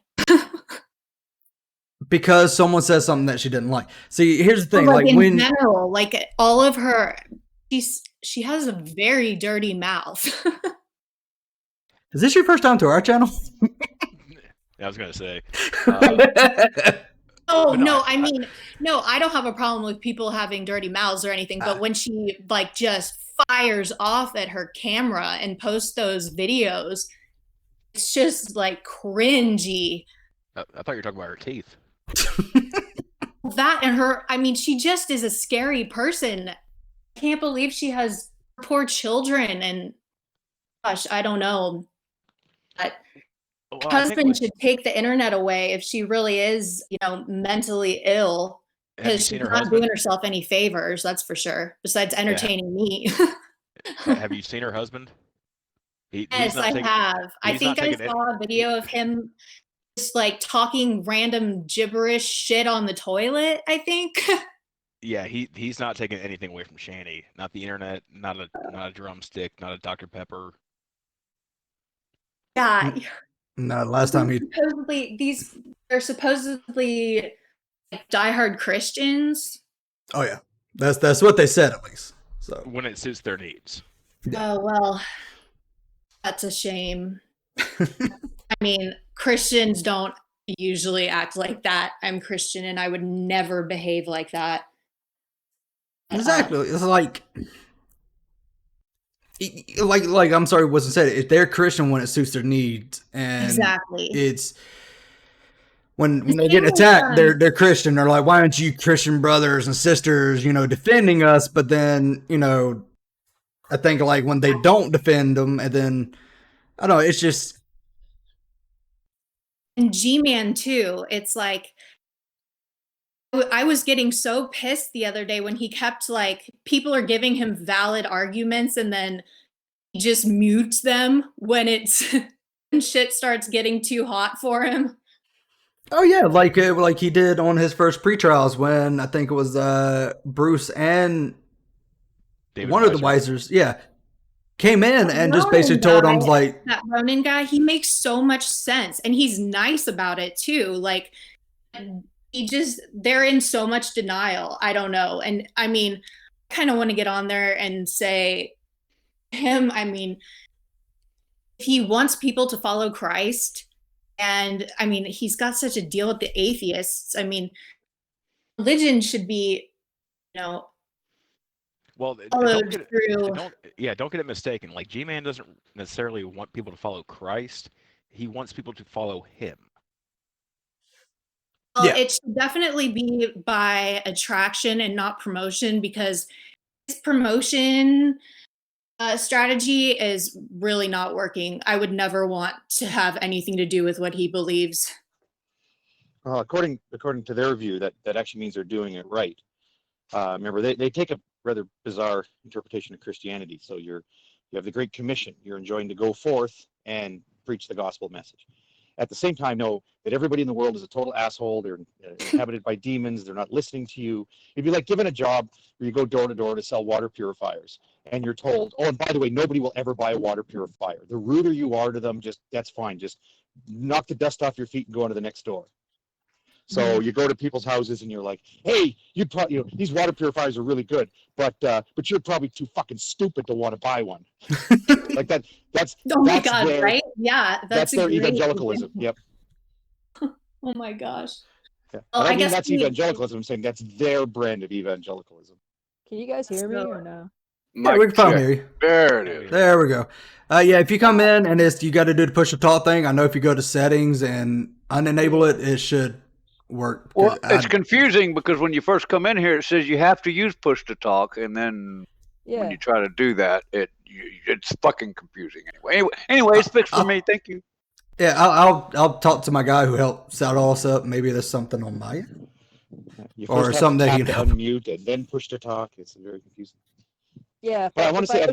Because someone says something that she didn't like. See, here's the thing. Like in general, like all of her, she has a very dirty mouth. Is this your first time to our channel? I was gonna say. Oh no, I mean, no, I don't have a problem with people having dirty mouths or anything, but when she like just fires off at her camera and posts those videos, it's just like cringy. I thought you were talking about her teeth. That and her, I mean, she just is a scary person. I can't believe she has poor children, and gosh, I don't know. But her husband should take the internet away if she really is, mentally ill, because she's not doing herself any favors, that's for sure, besides entertaining me. Have you seen her husband? Yes, I have. I think I saw a video of him just like talking random gibberish shit on the toilet, I think. Yeah, he's not taking anything away from Shanny. Not the internet, not a drumstick, not a Dr. Pepper. Yeah. No, last time he They're supposedly like diehard Christians. Oh yeah. That's what they said at least. So when it suits their needs. Oh well. That's a shame. I mean, Christians don't usually act like that. I'm Christian and I would never behave like that. Exactly. It's like I'm sorry, wasn't said. If they're Christian when it suits their needs, and exactly, it's when they get attacked, they're Christian. They're like, why aren't you Christian brothers and sisters, defending us? But then, I think like when they don't defend them, and then I don't know, it's just. And G-Man too. It's like I was getting so pissed the other day when he kept like people are giving him valid arguments and then he just mutes them when when shit starts getting too hot for him. Oh yeah, like he did on his first pre-trials when I think it was Bruce and David one of the Weisers, came in and just basically told him like that Ronan guy. He makes so much sense and he's nice about it too. Like they're in so much denial. I don't know. And I mean, I kind of want to get on there and say him, I mean, if he wants people to follow Christ, and I mean, he's got such a deal with the atheists. I mean, religion should be, well, don't get it mistaken. Like G-Man doesn't necessarily want people to follow Christ. He wants people to follow him. Well, it should definitely be by attraction and not promotion, because his promotion strategy is really not working. I would never want to have anything to do with what he believes. Well, according to their view, that actually means they're doing it right. Remember, they take a rather bizarre interpretation of Christianity. So you have the Great Commission. You're enjoined to go forth and preach the gospel message. At the same time, know that everybody in the world is a total asshole. They're inhabited by demons. They're not listening to you. It'd be like given a job where you go door to door to sell water purifiers, and you're told, oh, and by the way, nobody will ever buy a water purifier. The ruder you are to them, that's fine. Just knock the dust off your feet and go on to the next door. So you go to people's houses and you're like, hey, these water purifiers are really good, but you're probably too fucking stupid to want to buy one. Like that. That's my God, right? Yeah, that's their evangelicalism. Yep. Oh my gosh. Yeah. Well, I guess that's evangelicalism. I'm saying that's their brand of evangelicalism. Can you guys hear me or no? Yeah, we can probably hear you. There it is. There we go. If you come in and you got to do the push to talk thing, I know if you go to settings and unenable it, it should work. Well, it's confusing because when you first come in here, it says you have to use push to talk, and then when you try to do that, it's fucking confusing. Anyway, it's fixed for me. Thank you. Yeah, I'll talk to my guy who helped set all us up. Maybe there's something on my end, or something that he can unmute and then push to talk. It's very confusing. Yeah, but I want to say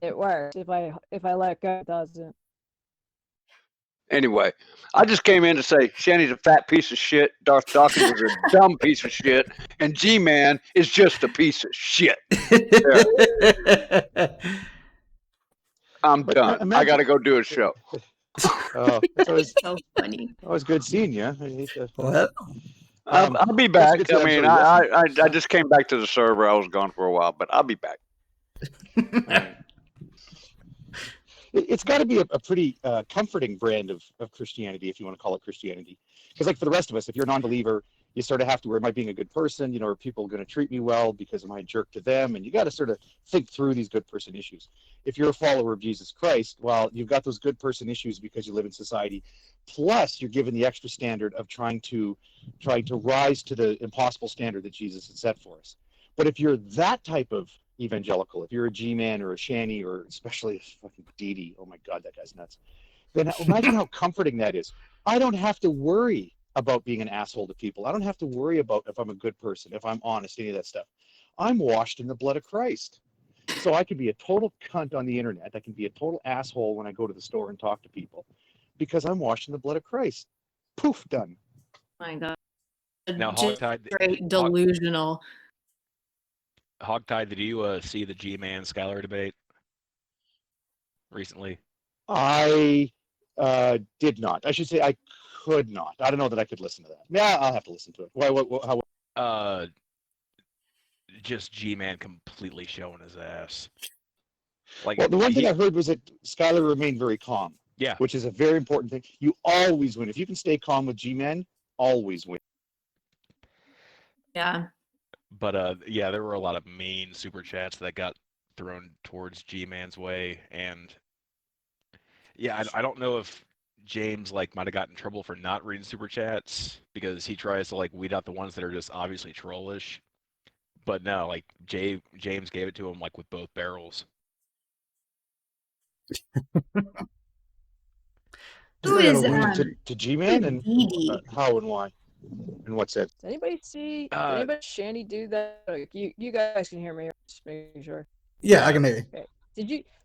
it works. If I let go, it doesn't. Anyway, I just came in to say Shanny's a fat piece of shit, Darth Dawkins is a dumb piece of shit, and G-Man is just a piece of shit. I'm done. I got to go do a show. Oh, that's always so funny. Always good seeing you. I'll be back. I mean, I just came back to the server. I was gone for a while, but I'll be back. It's got to be a pretty comforting brand of Christianity, if you want to call it Christianity. Because like for the rest of us, if you're a non-believer, you sort of have to worry, am I being a good person? Are people going to treat me well because am I a jerk to them? And you got to sort of think through these good person issues. If you're a follower of Jesus Christ, well, you've got those good person issues because you live in society. Plus, you're given the extra standard of trying to rise to the impossible standard that Jesus had set for us. But if you're that type of evangelical, if you're a G-Man or a Shanny or especially a fucking Dee, oh my God, that guy's nuts. Then imagine how comforting that is. I don't have to worry about being an asshole to people. I don't have to worry about if I'm a good person, if I'm honest, any of that stuff. I'm washed in the blood of Christ. So I can be a total cunt on the internet. I can be a total asshole when I go to the store and talk to people because I'm washing the blood of Christ. Poof, done. My God. Now, Just Hogtied, straight delusional. Hogtied, did you see the G-Man Skylar debate recently? I did not. I should say I could not. I don't know that I could listen to that. Yeah, I'll have to listen to it. Why? How? Just G-Man completely showing his ass. Like, Well, the one thing I heard was that Skylar remained very calm. Yeah. Which is a very important thing. You always win. If you can stay calm with G-Men, always win. Yeah. But yeah, there were a lot of mean super chats that got thrown towards G-Man's way, and yeah, I don't know if James might have gotten in trouble for not reading super chats because he tries to weed out the ones that are just obviously trollish. But no, James gave it to him with both barrels. Who is to G-Man and how and why and what's it? Does anybody see? Did anybody Shanny do that? You guys can hear me. Just making sure. Yeah, I can hear you. Okay.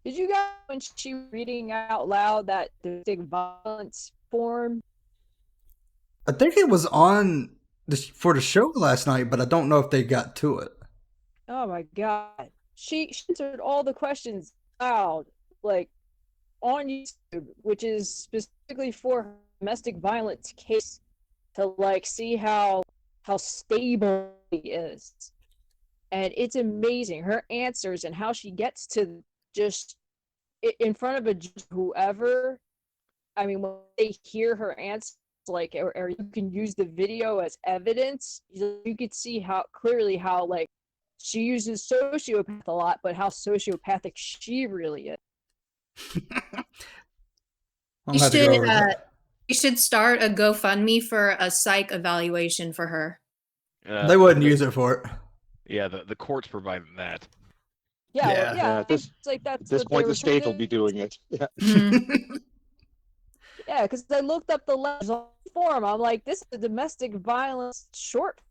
Did you guys when she reading out loud that domestic violence form? I think it was on for the show last night, but I don't know if they got to it. Oh my God! She answered all the questions loud, on YouTube, which is specifically for domestic violence case, to see how stable he is. And it's amazing her answers and how she gets to just in front of a judge, whoever. I mean, when they hear her answers, or you can use the video as evidence, you could see how clearly she uses sociopath a lot, but how sociopathic she really is. You should start a GoFundMe for a psych evaluation for her. They wouldn't use it for it. Yeah, the court's providing that. Yeah. At this point, the state will be doing it. Yeah. Yeah, because I looked up the letters on the forum. I'm like, this is a domestic violence short.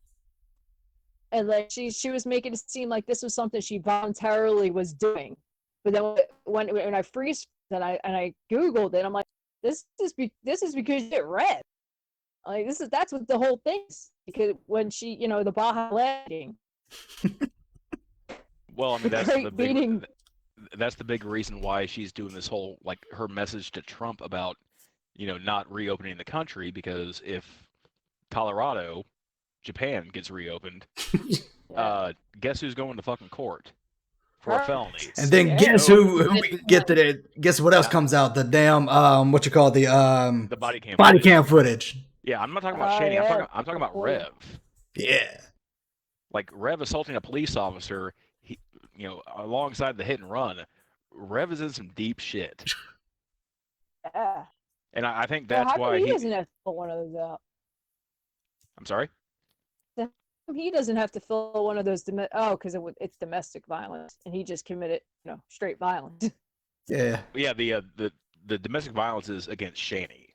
And she was making it seem like this was something she voluntarily was doing. But then when I freeze and I Googled it, I'm like, this is because you get read. That's what the whole thing is. Because when she, the Baja landing. Well, I mean, that's the big reason why she's doing this whole her message to Trump about not reopening the country, because if Colorado, Japan gets reopened, guess who's going to fucking court for a felony? And then guess who we can get today? Guess what else comes out? The damn the body cam footage. Yeah, I'm not talking about Shanny. I'm talking about Rev. Yeah. Rev assaulting a police officer, alongside the hit and run. Rev is in some deep shit. Yeah. And I think that's why he doesn't have to fill one of those out. I'm sorry? He doesn't have to fill one of those because it's domestic violence, and he just committed straight violence. Yeah. Yeah, the domestic violence is against Shanny.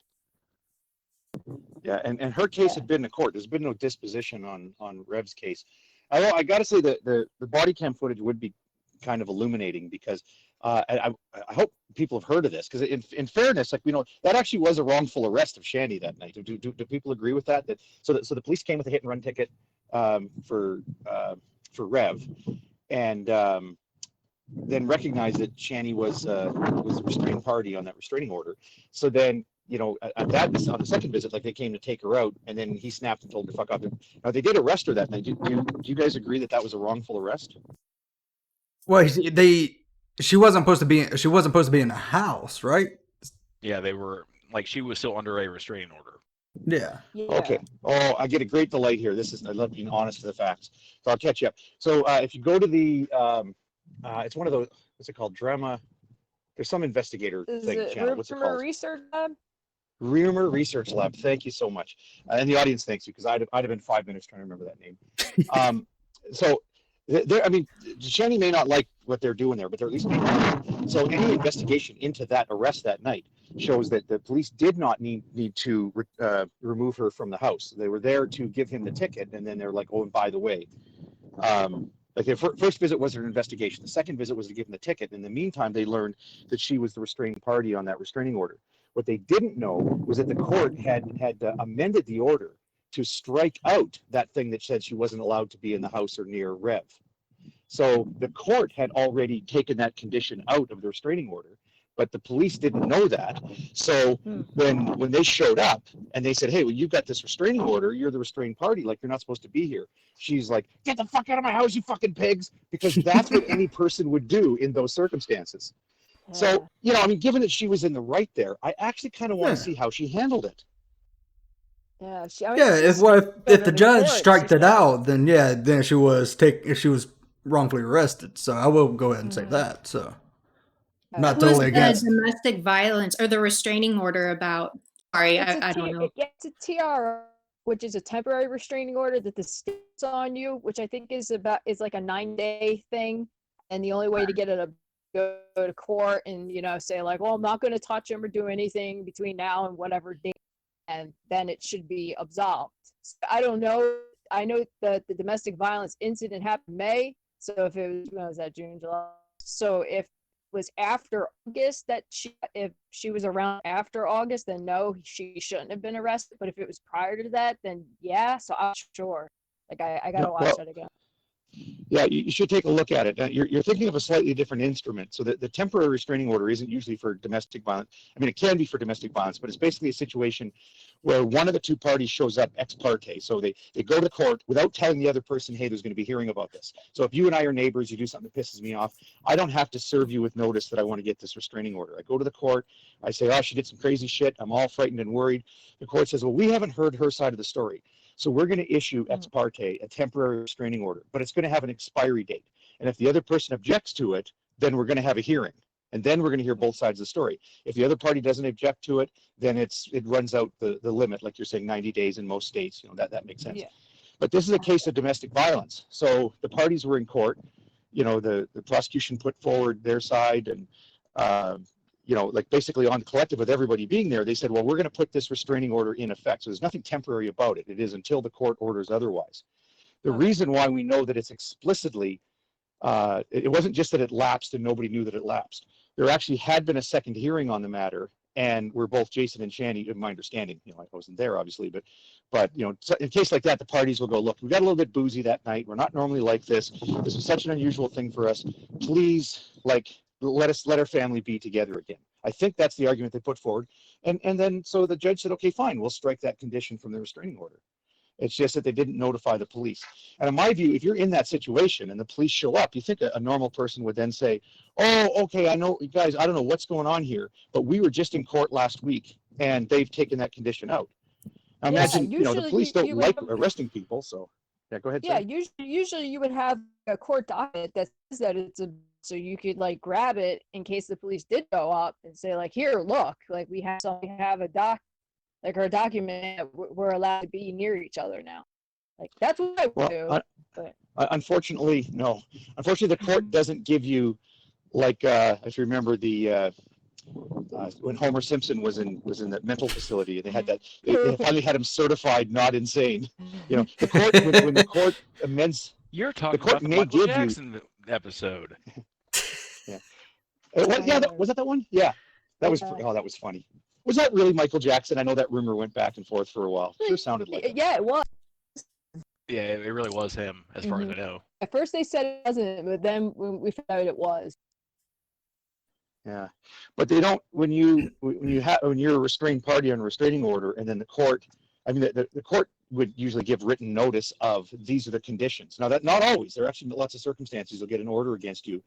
Yeah, and her case had been in court. There's been no disposition on Rev's case. Although I got to say that the body cam footage would be kind of illuminating, because I hope people have heard of this, because in fairness, that actually was a wrongful arrest of Shanny that night. Do people agree with that? So the police came with a hit and run ticket for Rev, and then recognized that Shanny was a restrained party on that restraining order. So then, on the second visit, they came to take her out, and then he snapped and told her to fuck off. Now they did arrest her that night. Do you guys agree that was a wrongful arrest? Well, she wasn't supposed to be in a house, right? Yeah, they were she was still under a restraining order. Yeah. Okay. Oh, I get a great delight here. I love being honest to the facts. So I'll catch you up. So if you go to the, it's one of those, what's it called? Drama. There's some investigator channel. What's it called? Research Lab? Rumor Research Lab. Thank you so much. And the audience thanks you, because I'd have been 5 minutes trying to remember that name. So Shanny may not like what they're doing there, but they're at least making it. So any investigation into that arrest that night shows that the police did not need to remove her from the house. They were there to give him the ticket, and then they're like, oh, and by the way, Like the first visit was an investigation. The second visit was to give him the ticket. In the meantime, they learned that she was the restraining party on that restraining order. What they didn't know was that the court had amended the order to strike out that thing that said she wasn't allowed to be in the house or near Rev. So the court had already taken that condition out of the restraining order, but the police didn't know that. So when they showed up and they said, hey, well, you've got this restraining order, you're the restrained party, like you're not supposed to be here. She's like, get the fuck out of my house, you fucking pigs, because that's what any person would do in those circumstances. So, you know, I mean, given that she was in the right there, I actually kind of want to see how she handled it. Yeah, if the judge striked it out, then then she was wrongfully arrested. So I will go ahead and say that. So I'm not totally against the domestic violence or the restraining order about. Sorry, I don't know. It's a TR, which is a temporary restraining order that the state's on you, which I think is like a 9-day thing, and the only way to get it to go to court and say like, well, I'm not going to touch him or do anything between now and whatever date, and then it should be absolved. So I don't know. I know that the domestic violence incident happened in May. So if it was that June, July. So if it was after August if she was around after August, then no, she shouldn't have been arrested. But if it was prior to that, then yeah. So I'm sure. Like I gotta watch that again. Yeah, you should take a look at it. You're thinking of a slightly different instrument. So the temporary restraining order isn't usually for domestic violence. I mean, it can be for domestic violence, but it's basically a situation where one of the two parties shows up ex parte. So they go to court without telling the other person, hey, there's going to be hearing about this. So if you and I are neighbors, you do something that pisses me off, I don't have to serve you with notice that I want to get this restraining order. I go to the court, I say, oh, she did some crazy shit, I'm all frightened and worried. The court says, well, we haven't heard her side of the story. So we're going to issue ex parte a temporary restraining order, but it's going to have an expiry date. And if the other person objects to it, then we're going to have a hearing. And then we're going to hear both sides of the story. If the other party doesn't object to it, then it runs out the limit, like you're saying, 90 days in most states. That makes sense. Yeah. But this is a case of domestic violence. So the parties were in court. The prosecution put forward their side, and like basically on collective with everybody being there, they said, well, we're going to put this restraining order in effect. So there's nothing temporary about it. It is until the court orders otherwise. The reason why we know that it's explicitly, it wasn't just that it lapsed and nobody knew that it lapsed. There actually had been a second hearing on the matter, and we're both Jason and Shanny, in my understanding, I wasn't there obviously, but in a case like that, the parties will go, look, we got a little bit boozy that night. We're not normally like this. This is such an unusual thing for us. Please, let our family be together again. I think that's the argument they put forward. And then so the judge said, okay, fine, we'll strike that condition from the restraining order. It's just that they didn't notify the police. And in my view, if you're in that situation and the police show up, you think a normal person would then say, oh, okay, I know, guys, I don't know what's going on here, but we were just in court last week and they've taken that condition out. Now imagine, the police don't like arresting people, so yeah, go ahead. Yeah, usually you would have a court document that says that so you could grab it in case the police did go up and say here, look, we have a our document that we're allowed to be near each other now. That's what I would do. Unfortunately, no. Unfortunately, the court doesn't give you if you remember when Homer Simpson was in the mental facility, and they had that they finally had him certified not insane. The court when the court amends. You're talking the court about the may Michael give Jackson episode. Yeah. Was that the one? Yeah. That was funny. Was that really Michael Jackson? I know that rumor went back and forth for a while. Sure sounded like it. Yeah, it was. Yeah, it really was him, as far as I know. At first they said it wasn't, but then when we found out it was. Yeah, but they don't when you're a restrained party on a restraining order, and then the court. I mean, the court would usually give written notice of these are the conditions. Now that not always. There are actually lots of circumstances you'll get an order against you,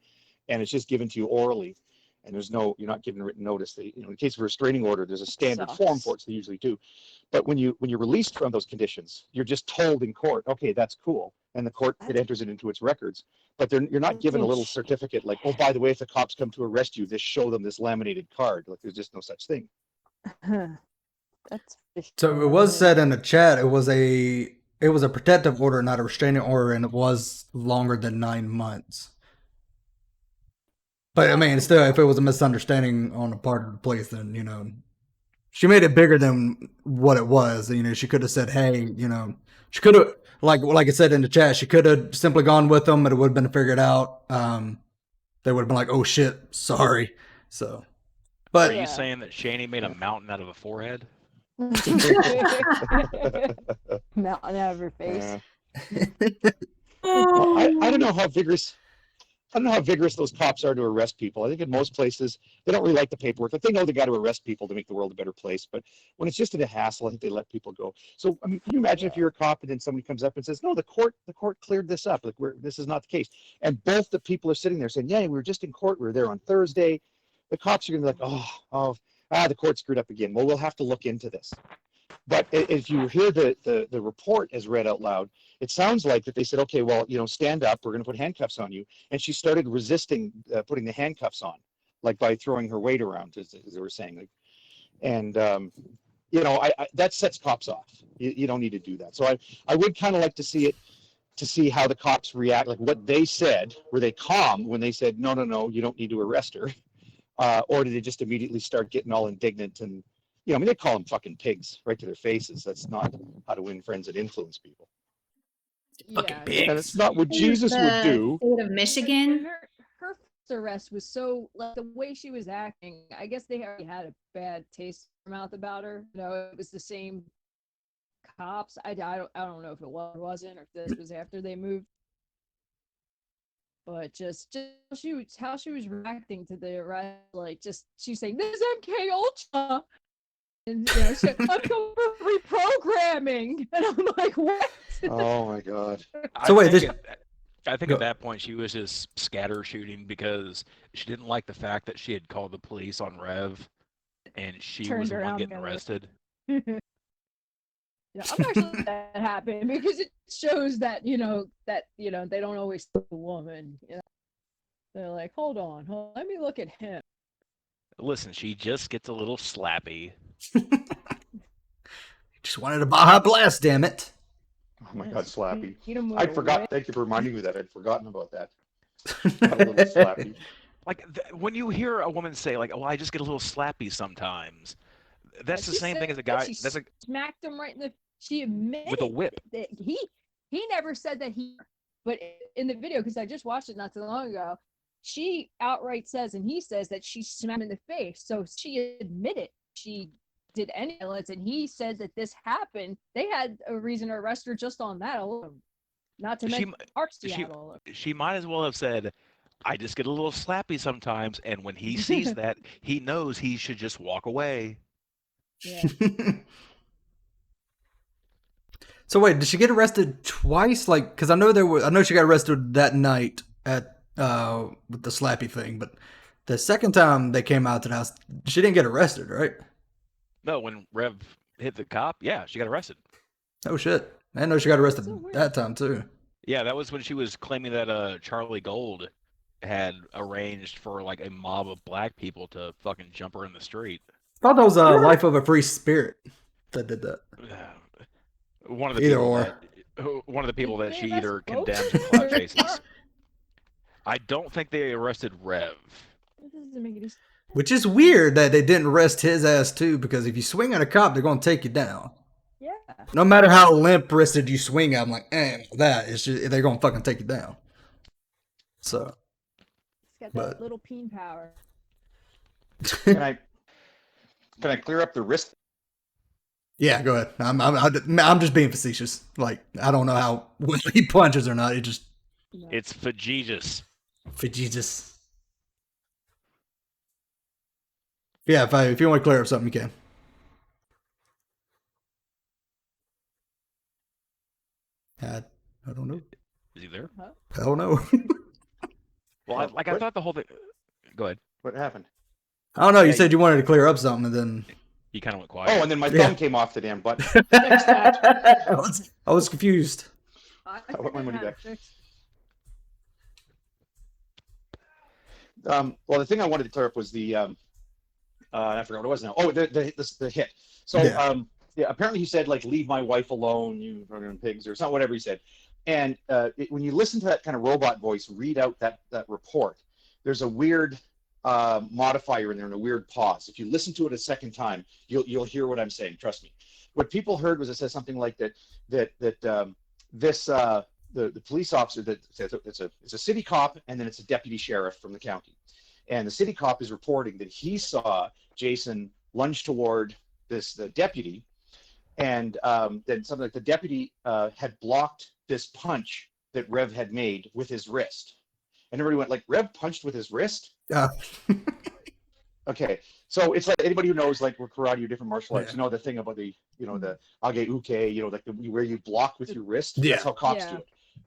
and it's just given to you orally. And you're not given written notice. In the case of a restraining order, there's a standard form for it, so they usually do. But when you're released from those conditions, you're just told in court, okay, that's cool, and the court it enters it into its records. But you're not given a little certificate like, oh, by the way, if the cops come to arrest you, show them this laminated card. There's just no such thing. So it was said in the chat it was a protective order, not a restraining order, and it was longer than 9 months. But I mean, still, if it was a misunderstanding on the part of the police, then she made it bigger than what it was. She could have said, "Hey, she could have." like I said in the chat, she could have simply gone with them, and it would have been figured out. They would have been like, "Oh shit, sorry." So, but Are you saying that Shanny made a mountain out of a forehead? Mountain out of her face. Well, I don't know how vigorous. I don't know how vigorous those cops are to arrest people. I think in most places they don't really like the paperwork. But they know they got to arrest people to make the world a better place. But when it's just a hassle, I think they let people go. So I mean, can you imagine if you're a cop and then somebody comes up and says, "No, the court cleared this up. Like this is not the case." And both the people are sitting there saying, "Yeah, we were just in court. We were there on Thursday." The cops are going to be like, the court screwed up again. Well, we'll have to look into this. But if you hear the report as read out loud, it sounds like that they said, okay, well, stand up. We're going to put handcuffs on you. And she started resisting putting the handcuffs on, like by throwing her weight around, as they were saying. And that sets cops off. You don't need to do that. So I would kind of like to see how the cops react, like what they said. Were they calm when they said, no, you don't need to arrest her? Or did they just immediately start getting all indignant and, they call them fucking pigs right to their faces. That's not how to win friends and influence people. Fucking pigs. And it's not what Jesus would do. State of Michigan. Her first arrest was so, like, the way she was acting, I guess they already had a bad taste in their mouth about her. It was the same cops. I don't know if it was or wasn't, or if this was after they moved. But just how she was reacting to the arrest, like, she was saying, "This is MK Ultra." And she said, "I'm going for reprogramming," and I'm like, "What?" Oh my god! I think at that point she was just scatter shooting because she didn't like the fact that she had called the police on Rev, and she was the one getting arrested. Yeah, I'm actually that happened because it shows that they don't always see the woman. They're like, hold on, let me look at him. Listen, she just gets a little slappy. Just wanted a Baja Blast, damn it. Oh my god, slappy! I forgot. Thank you for reminding me that I'd forgotten about that. Got a little slappy. Like when you hear a woman say, like, "Oh, I just get a little slappy sometimes," that's the same thing as a guy. That's smacked him right in the. She admitted with a whip. That he never said that but in the video, because I just watched it not too long ago, she outright says, and he says that she smacked him in the face. So she admitted she did any violence, and he said that this happened. They had a reason to arrest her just on that alone. Not to mention parts Seattle. She might as well have said, "I just get a little slappy sometimes," and when he sees that, he knows he should just walk away. Yeah. So wait, did she get arrested twice? Like, because I know she got arrested that night at with the slappy thing, but the second time they came out to the house, she didn't get arrested, right? No, when Rev hit the cop, yeah, she got arrested. Oh shit! I didn't know she got arrested that time too. Yeah, that was when she was claiming that Charlie Gold had arranged for like a mob of black people to fucking jump her in the street. I thought that was Life of a Free Spirit that did that. One of the people that she either condemns or clout chases. I don't think they arrested Rev. Which is weird that they didn't arrest his ass too, because if you swing at a cop, they're gonna take you down. Yeah. No matter how limp-wristed you swing, I'm like, it's just they're gonna fucking take you down. So. It's got that little peen power. Can I clear up the wrist? Yeah, go ahead. I'm just being facetious. Like, I don't know how well he punches or not. It's for Jesus. For Jesus. Yeah, if you want to clear up something, you can. I don't know. Is he there? I don't know. Well, I thought the whole thing. Go ahead. What happened? I don't know. You said you wanted to clear up something, and then he kind of went quiet. Oh, and then my thumb came off the damn button. I was confused. I want my money back. Well, the thing I wanted to clear up was the I forgot what it was now. Oh, the hit. So apparently he said, like, "Leave my wife alone, you fucking pigs," or something, whatever he said. And when you listen to that kind of robot voice read out that report, there's a weird modifier in there and a weird pause. If you listen to it a second time, you'll hear what I'm saying. Trust me. What people heard was it says something like that this the police officer that it's a city cop, and then it's a deputy sheriff from the county, and the city cop is reporting that he saw Jason lunge toward the deputy, and then something like the deputy had blocked this punch that Rev had made with his wrist, and everybody went like, Rev punched with his wrist? Okay, so it's like anybody who knows like karate or different martial arts, you know the thing about the the age uke, like where you block with your wrist. That's how cops do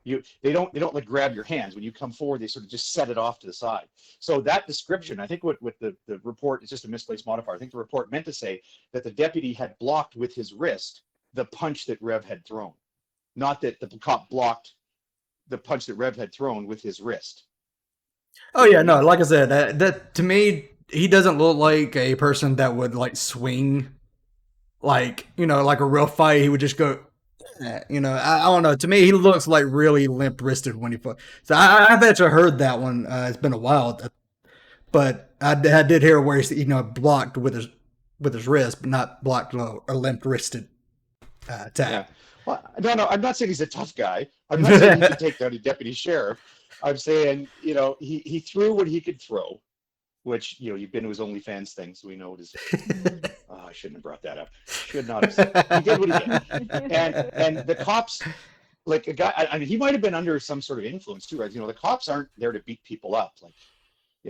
it. They don't like grab your hands when you come forward. They sort of just set it off to the side. So that description, I think, what the report is just a misplaced modifier. I think the report meant to say that the deputy had blocked with his wrist the punch that Rev had thrown, not that the cop blocked the punch that Rev had thrown with his wrist. Oh yeah, no, like I said, that to me, he doesn't look like a person that would like swing, like like a real fight. He would just go, I don't know. To me, he looks like really limp wristed when he fought. So I've actually heard that one. It's been a while, but I did hear where he blocked with his wrist, but not blocked or limp wristed attack. Yeah. Well, no, I'm not saying he's a tough guy. I'm not saying he can take down a deputy sheriff. I'm saying, he threw what he could throw, which, you've been to his OnlyFans thing, so we know it is. Oh, I shouldn't have brought that up. Should not have said. He did what he did. And the cops, like a guy, I mean, he might have been under some sort of influence too, right? The cops aren't there to beat people up. Like,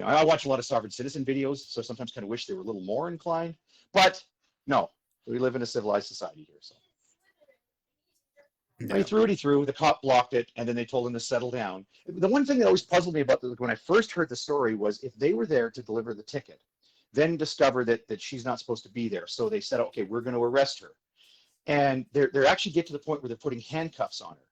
I watch a lot of sovereign citizen videos, so sometimes kind of wish they were a little more inclined. But no, we live in a civilized society here, so. When he threw what he threw, the cop blocked it, and then they told him to settle down. The one thing that always puzzled me about when I first heard the story was if they were there to deliver the ticket, then discover that she's not supposed to be there. So they said, okay, we're going to arrest her. And they're actually get to the point where they're putting handcuffs on her.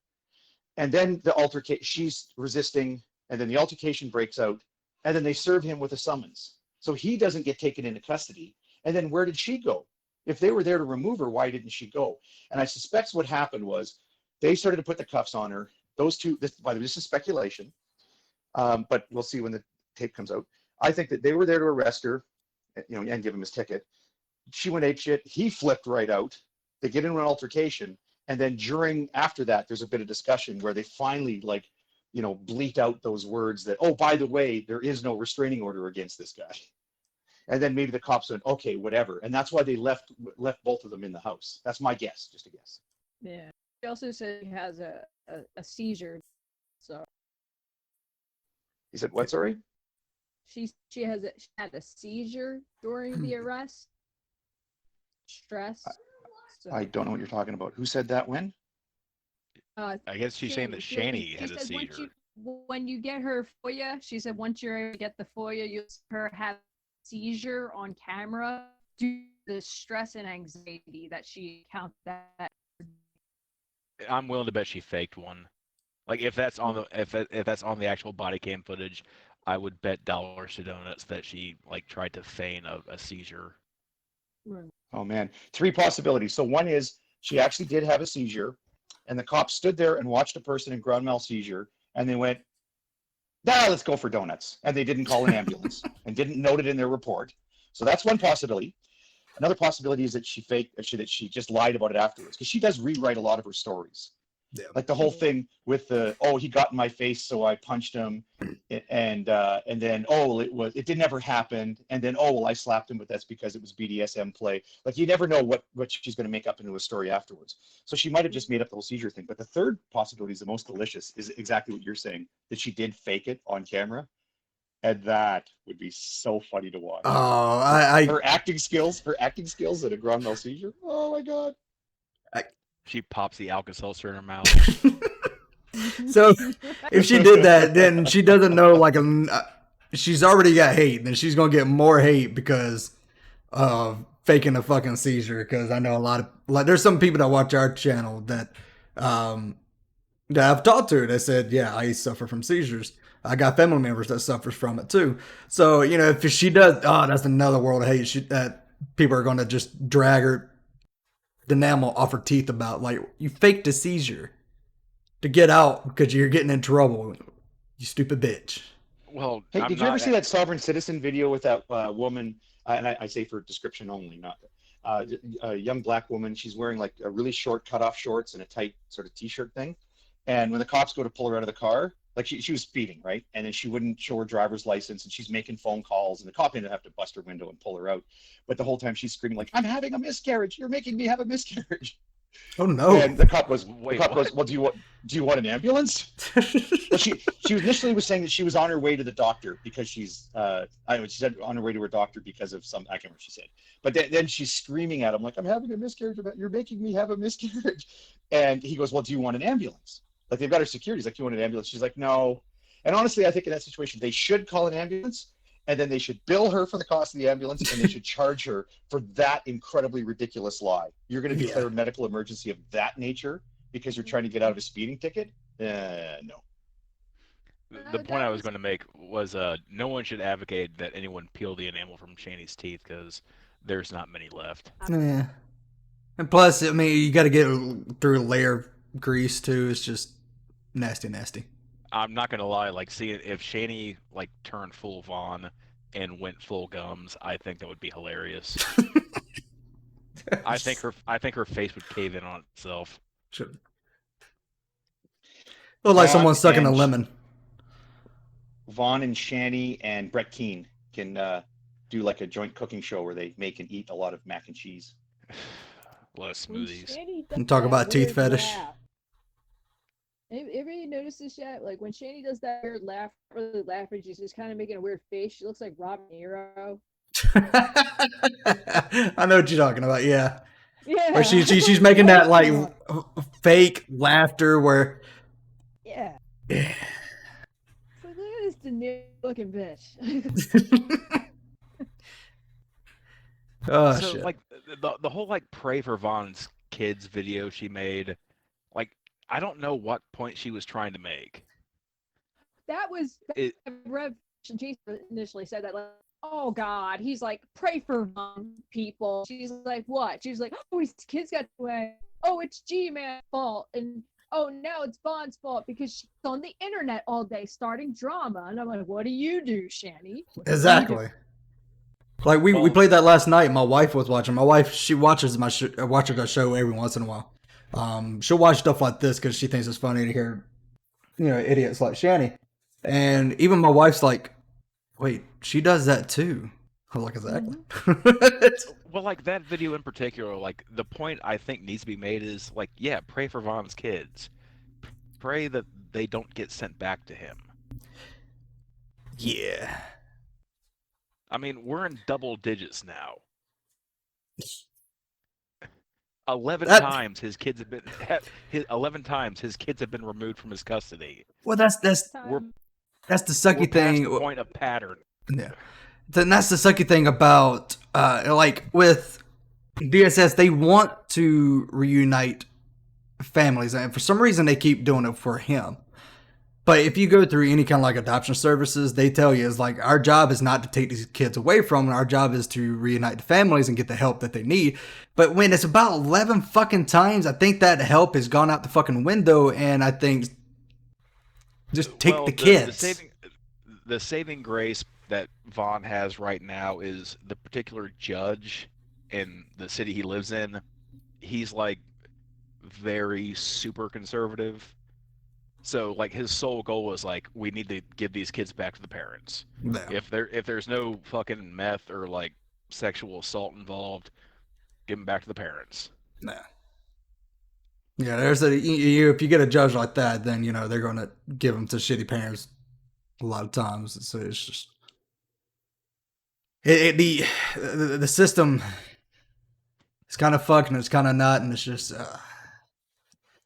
And then the altercation, she's resisting, and then the altercation breaks out, and then they serve him with a summons. So he doesn't get taken into custody. And then where did she go? If they were there to remove her, why didn't she go? And I suspect what happened was, they started to put the cuffs on her. Those two, by the way, this is speculation, but we'll see when the tape comes out. I think that they were there to arrest her, and give him his ticket. She went apeshit. He flipped right out. They get into an altercation, and then after that, there's a bit of discussion where they finally bleat out those words that, oh, by the way, there is no restraining order against this guy. And then maybe the cops went, okay, whatever, and that's why they left both of them in the house. That's my guess, just a guess. Yeah. She also said he has a seizure. So he said, what, sorry? She had a seizure during the arrest. Stress. So. I don't know what you're talking about. Who said that when? I guess she's saying that Shanny had a seizure. When you get her FOIA, she said once you get the FOIA, you'll see her have a seizure on camera due to the stress and anxiety that she counted that. I'm willing to bet she faked one. Like if that's on the actual body cam footage, I would bet dollars to donuts that she tried to feign a seizure. Right. Oh man, 3 possibilities. So one is she actually did have a seizure, and the cops stood there and watched a person in ground mal seizure, and they went, let's go for donuts, and they didn't call an ambulance and didn't note it in their report. So that's one possibility. Another possibility is that that she just lied about it afterwards, because she does rewrite a lot of her stories. Yeah. Like the whole thing with he got in my face, so I punched him, and then it didn't ever happen, and then I slapped him, but that's because it was BDSM play. Like you never know what she's going to make up into a story afterwards. So she might have just made up the whole seizure thing. But the third possibility is the most delicious, is exactly what you're saying, that she did fake it on camera. And that would be so funny to watch. Oh, her acting skills at a ground mal seizure. Oh my god! She pops the Alka-Seltzer in her mouth. So if she did that, then she doesn't know she's already got hate. Then she's gonna get more hate because of faking a fucking seizure. Because I know a lot of there's some people that watch our channel that I've talked to. They said, yeah, I suffer from seizures. I got family members that suffers from it too. So, if she does, that's another world of hate that people are going to just drag the enamel off her teeth about. Like, you faked a seizure to get out because you're getting in trouble. You stupid bitch. Well, hey, did you ever see that sovereign citizen video with that woman? And I say for description only, not a young black woman. She's wearing a really short cutoff shorts and a tight sort of t-shirt thing. And when the cops go to pull her out of the car, like she was speeding, right? And then she wouldn't show her driver's license, and she's making phone calls, and the cop ended up have to bust her window and pull her out. But the whole time she's screaming like, "I'm having a miscarriage! You're making me have a miscarriage!" Oh no! And the cop goes, Wait, "Well, do you want an ambulance?" Well, she initially was saying that she was on her way to the doctor because she's she said on her way to her doctor because of some, I can't remember what she said. But then she's screaming at him like, "I'm having a miscarriage! You're making me have a miscarriage!" And he goes, "Well, do you want an ambulance?" Like, they've got her security. He's like, "Do you want an ambulance?" She's like, "No." And honestly, I think in that situation, they should call an ambulance, and then they should bill her for the cost of the ambulance, and they should charge her for that incredibly ridiculous lie. You're going to declare a medical emergency of that nature because you're trying to get out of a speeding ticket? No. The point I was going to make was no one should advocate that anyone peel the enamel from Shanny's teeth because there's not many left. Yeah. And plus, I mean, you got to get through a layer of grease too. It's just nasty. I'm not gonna lie, like, seeing if Shanny like turned full Vaughn and went full Gums, I think that would be hilarious. I think her face would cave in on itself. Sure. Look like someone sucking a lemon. Vaughn and Shanny and Brett Keane can do like a joint cooking show where they make and eat a lot of mac and cheese. A lot of smoothies. And talk about teeth fetish. Everybody noticed this yet? Like, when Shanny does that weird laugh, really laughing, she's just kind of making a weird face. She looks like Robin Nero. I know what you're talking about. Yeah. Yeah. Where she's making that like fake laughter where. Yeah. Yeah. So look at this De Niro looking bitch. Oh so, shit. Like the whole like pray for Vaughn's kids video she made, like, I don't know what point she was trying to make. That was Rev. Jason initially said that, like, oh God, he's like, pray for people. She's like, what? She's like, oh, his kids got away. Oh, it's G-Man's fault. And oh, now it's Bond's fault because she's on the internet all day starting drama. And I'm like, what do you do, Shanny? Exactly. Like we played that last night. My wife was watching. My wife, she watches watches the show every once in a while. She'll watch stuff like this because she thinks it's funny to hear, idiots like Shanny. And even my wife's like, wait, she does that too. I was like, exactly. Well, like that video in particular, like the point I think needs to be made is like, yeah, pray for Vaughn's kids. Pray that they don't get sent back to him. Yeah. I mean, we're in double digits now. 11 times his kids have been 11 times his kids have been removed from his custody. Well, that's the sucky thing. Past the point of pattern. Yeah. Then that's the sucky thing about like with DSS, they want to reunite families, and for some reason they keep doing it for him. But if you go through any kind of like adoption services, they tell you it's like, our job is not to take these kids away from them. Our job is to reunite the families and get the help that they need. But when it's about 11 fucking times, I think that help has gone out the fucking window. And I think just take the kids. The saving grace that Vaughn has right now is the particular judge in the city he lives in. He's like very super conservative. So, like, his sole goal is like, we need to give these kids back to the parents. No. If there's no fucking meth or like sexual assault involved, give them back to the parents. No. Yeah, there's if you get a judge like that, then they're going to give them to shitty parents a lot of times. So it's just the system is kind of fucked and it's kind of not, and it's just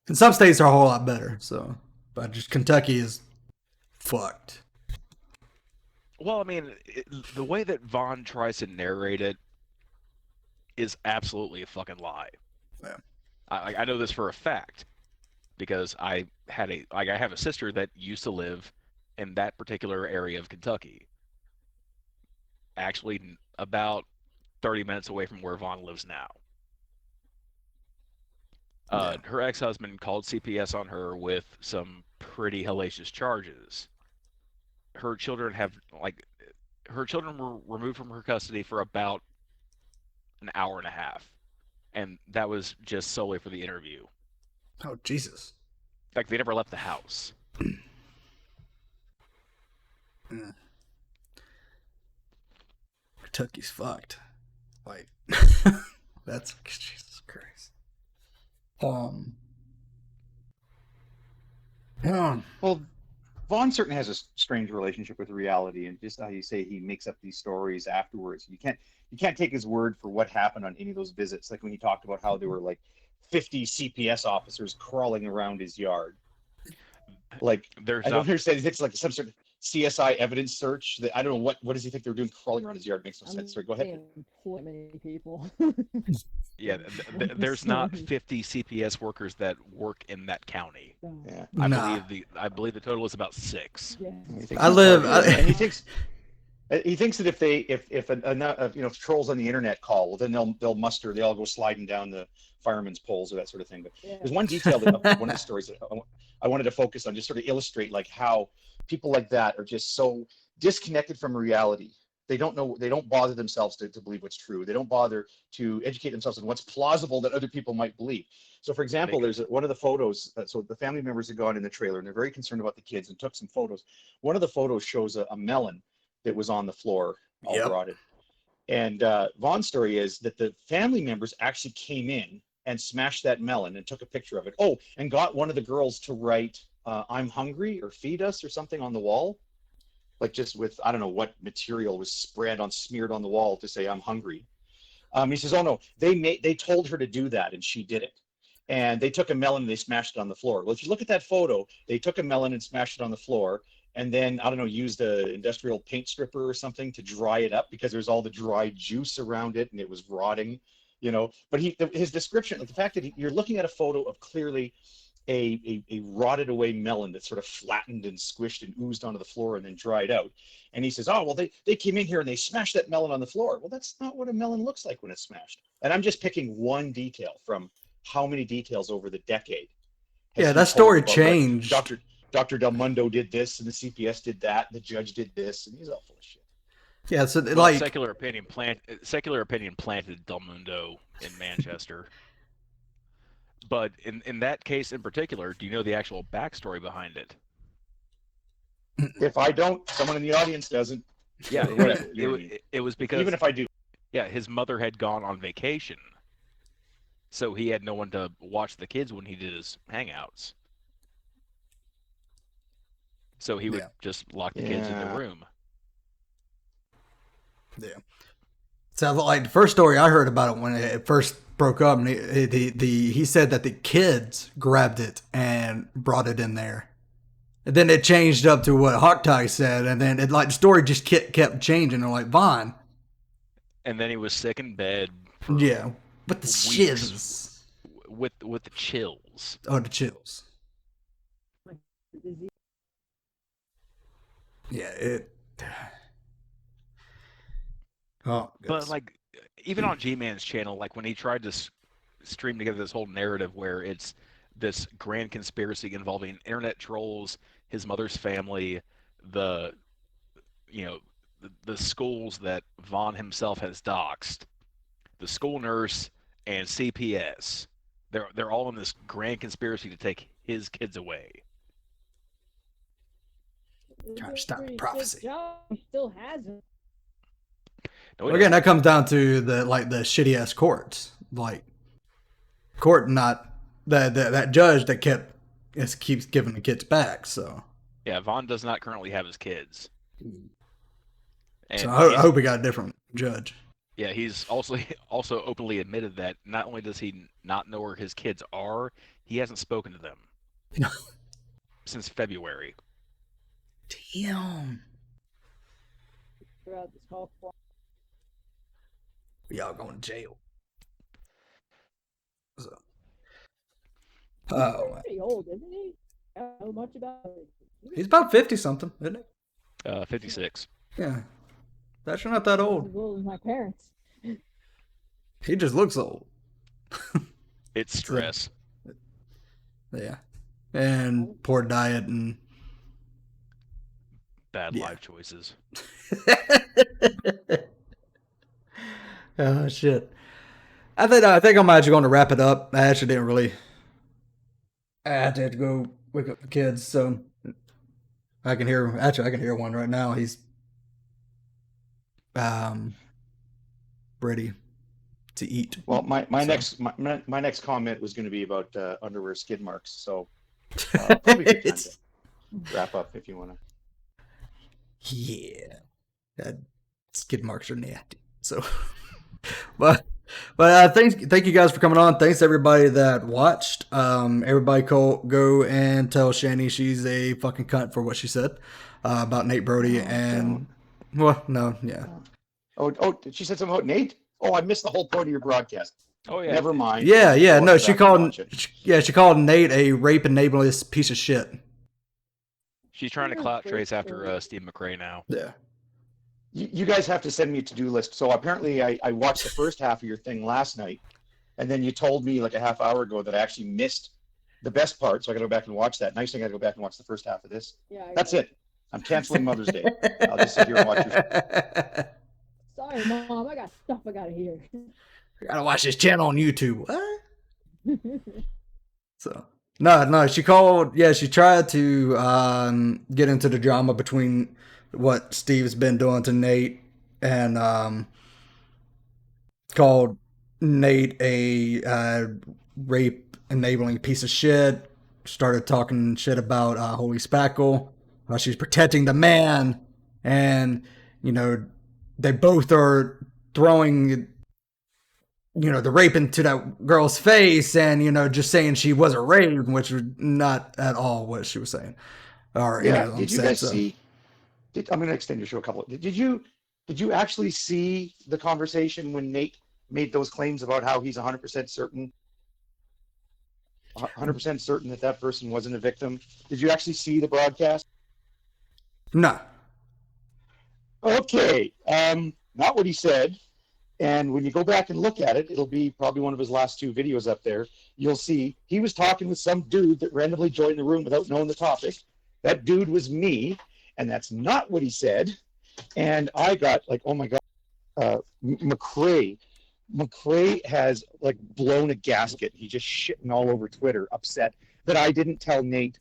in some states are a whole lot better. So. But just Kentucky is fucked. Well, I mean, the way that Vaughn tries to narrate it is absolutely a fucking lie. Yeah. I know this for a fact because I have a sister that used to live in that particular area of Kentucky. Actually, about 30 minutes away from where Vaughn lives now. Her ex-husband called CPS on her with some pretty hellacious charges. Her children were removed from her custody for about an hour and a half, and that was just solely for the interview. Oh, Jesus. fact, they never left the house. Kentucky's fucked. Like, that's Jesus Christ. Well, Vaughn certainly has a strange relationship with reality, and just how you say he makes up these stories afterwards. You can't take his word for what happened on any of those visits. Like when he talked about how there were like 50 CPS officers crawling around his yard. Like, I don't understand. It's like some sort of CSI evidence search. That I don't know what does he think they're doing crawling around his yard? Makes no sense. Sorry, go ahead. Employ many people. Yeah, there's not 50 CPS workers that work in that county. Yeah, I believe the total is about 6. Yeah. And he thinks that if trolls on the internet call, well, then they'll muster. They all go sliding down the fireman's poles or that sort of thing. But there's one detail that one of the stories that I wanted to focus on, just sort of illustrate like how people like that are just so disconnected from reality. They don't bother themselves to believe what's true. They don't bother to educate themselves on what's plausible that other people might believe. So for example, there's one of the photos, so the family members had gone in the trailer and they're very concerned about the kids and took some photos. One of the photos shows a melon that was on the floor, all rotted. And Vaughn's story is that the family members actually came in and smashed that melon and took a picture of it. Oh, and got one of the girls to write, "I'm hungry" or "feed us" or something on the wall. Like just with, I don't know what material was smeared on the wall to say, "I'm hungry." He says, "Oh no, they told her to do that and she did it." And they took a melon and they smashed it on the floor. Well, if you look at that photo, they took a melon and smashed it on the floor, and then, I don't know, used an industrial paint stripper or something to dry it up because there's all the dry juice around it and it was rotting, But his description, like the fact that you're looking at a photo of clearly a rotted away melon that's sort of flattened and squished and oozed onto the floor and then dried out. And he says, "Oh, well, they came in here and they smashed that melon on the floor." Well, that's not what a melon looks like when it's smashed. And I'm just picking one detail from how many details over the decade. Yeah, that story changed. Dr. Del Mundo did this, and the CPS did that, and the judge did this, and he's all full of shit. Yeah, so secular opinion planted Del Mundo in Manchester. But in that case in particular, do you know the actual backstory behind it? If I don't, someone in the audience doesn't. Yeah, it was because, even if I do. Yeah, his mother had gone on vacation, so he had no one to watch the kids when he did his hangouts. So he would just lock the kids in the room. Yeah. So like the first story I heard about it when it first broke up, and he said that the kids grabbed it and brought it in there. And then it changed up to what Hawktie said, and then the story just kept changing. They're like, Vaughn. And then he was sick in bed. Yeah, with the shivs. With the chills. Oh, the chills. Yeah, it. Oh, but like, even on G-Man's channel, like when he tried to stream together this whole narrative where it's this grand conspiracy involving internet trolls, his mother's family, the schools that Vaughn himself has doxed, the school nurse, and CPS, they're all in this grand conspiracy to take his kids away. Trying to stop the prophecy. He still hasn't. Well, again, that comes down to the shitty ass courts, not that judge that keeps giving the kids back. So yeah, Vaughn does not currently have his kids. And so I hope he got a different judge. Yeah, he's also openly admitted that not only does he not know where his kids are, he hasn't spoken to them since February. Damn. Throughout this whole form. Y'all going to jail. So. He's pretty old, isn't he? I don't know much about it. He's about 50 something, isn't he? 56. Yeah. That's not that old. He's as old as my parents. He just looks old. It's stress. Yeah. And poor diet and bad life choices. Oh shit! I think I'm actually going to wrap it up. I actually didn't really. I had to go wake up the kids. So I can hear. Actually, I can hear one right now. He's ready to eat. Well, my next comment was going to be about underwear skid marks. So probably good time to wrap up if you want to. Yeah, skid marks are nasty. So, but thank you guys for coming on. Thanks to everybody that watched. Everybody go and tell Shanny she's a fucking cunt for what she said about Nate Brody and well, no, yeah. Oh, she said something about Nate. Oh, I missed the whole point of your broadcast. Oh yeah. Never mind. Yeah. No, she called Nate a rape enabling piece of shit. She's trying to clout trace after Steve McRae now. Yeah. You guys have to send me a to-do list. So apparently I watched the first half of your thing last night, and then you told me like a half hour ago that I actually missed the best part, so I got to go back and watch that. Nice thing I got to go back and watch the first half of this. Yeah. That's it. I'm canceling Mother's Day. I'll just sit here and watch your. Sorry, Mom. I got stuff I got to hear. I gotta watch this channel on YouTube. What? So. No, she called, she tried to get into the drama between what Steve's been doing to Nate and called Nate a rape enabling piece of shit, started talking shit about Unholy Spackel, how she's protecting the man, and, they both are throwing the rape into that girl's face and, just saying she wasn't raped, which was not at all what she was saying. Or, did you guys see? I'm going to extend your show a couple. Did you actually see the conversation when Nate made those claims about how he's 100% certain that person wasn't a victim? Did you actually see the broadcast? No. Okay. Not what he said. And when you go back and look at it, it'll be probably one of his last two videos up there. You'll see he was talking with some dude that randomly joined the room without knowing the topic. That dude was me, and that's not what he said. And I got like, oh my God, McRae has like blown a gasket. He's just shitting all over Twitter, upset that I didn't tell Nate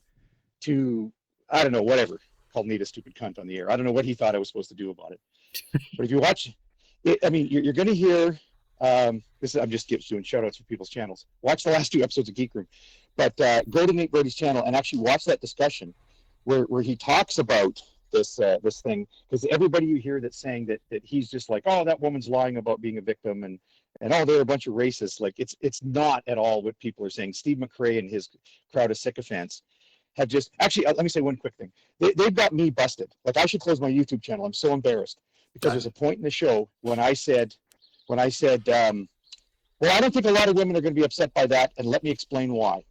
to, I don't know, whatever, called Nate a stupid cunt on the air. I don't know what he thought I was supposed to do about it. But if you watch... you're going to hear this. I'm just doing shout outs for people's channels. Watch the last two episodes of Geek Room, but go to Nate Brody's channel and actually watch that discussion where he talks about this thing, because everybody you hear that's saying that he's just like, oh, that woman's lying about being a victim and oh, they're a bunch of racists. Like it's not at all what people are saying. Steve McRae and his crowd of sycophants have just actually. Let me say one quick thing. They've got me busted. Like I should close my YouTube channel. I'm so embarrassed. Because there's a point in the show when I said, well, I don't think a lot of women are going to be upset by that, and let me explain why.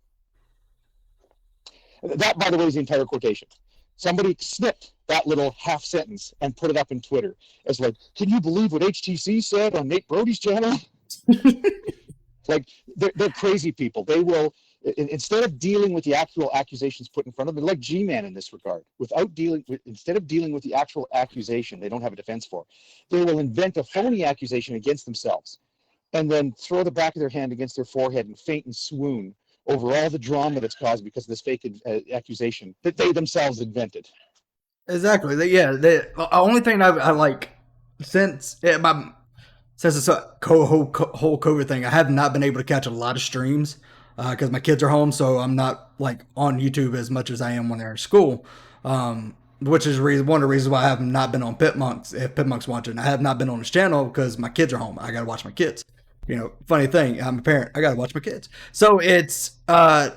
That, by the way, is the entire quotation. Somebody snipped that little half sentence and put it up in Twitter as like, can you believe what HTC said on Nate Brody's channel? Like, they're crazy people. They will, instead of dealing with the actual accusations put in front of them, like G-Man in this regard, instead of dealing with the actual accusation they don't have a defense for, they will invent a phony accusation against themselves and then throw the back of their hand against their forehead and faint and swoon over all the drama that's caused because of this fake accusation that they themselves invented. Exactly. The only thing I like since this whole COVID thing, I have not been able to catch a lot of streams because my kids are home, so I'm not like on YouTube as much as I am when they're in school. Which is one of the reasons why I have not been on Pitmonk's. If Pitmonk's watching, I have not been on his channel because my kids are home. I gotta watch my kids. Funny thing, I'm a parent. I gotta watch my kids. So it's so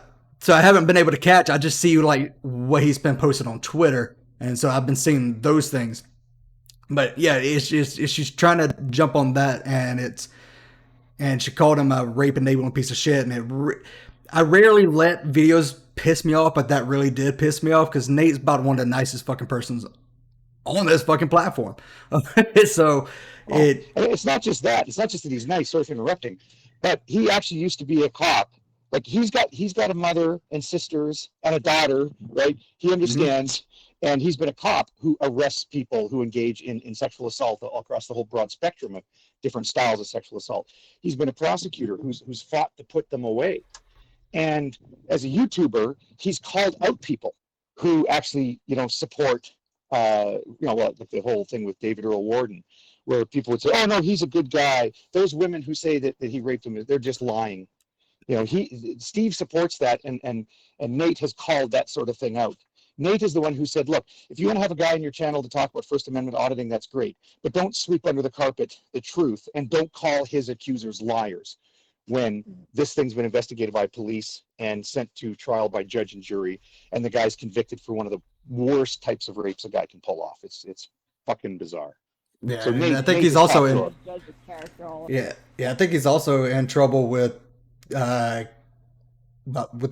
I haven't been able to catch. I just see like what he's been posting on Twitter, and so I've been seeing those things. But yeah, she's trying to jump on that, and she called him a rape enabling piece of shit. And I rarely let videos piss me off, but that really did piss me off because Nate's about one of the nicest fucking persons on this fucking platform. So it's not just that. It's not just that he's nice. Sorry for interrupting, but he actually used to be a cop. Like he's got a mother and sisters and a daughter, right? He understands. Mm-hmm. And he's been a cop who arrests people who engage in sexual assault all across the whole broad spectrum of different styles of sexual assault. He's been a prosecutor who's fought to put them away. And as a YouTuber, he's called out people who actually, support, the whole thing with David Earl Warden, where people would say, oh, no, he's a good guy. Those women who say that he raped them, they're just lying. Steve supports that, and Nate has called that sort of thing out. Nate is the one who said, look, if you want to have a guy on your channel to talk about First Amendment auditing, that's great. But don't sweep under the carpet the truth, and don't call his accusers liars when this thing's been investigated by police and sent to trial by judge and jury, and the guy's convicted for one of the worst types of rapes a guy can pull off. It's fucking bizarre. Yeah, so Nate, I think he's also in. Yeah, I think he's also in trouble with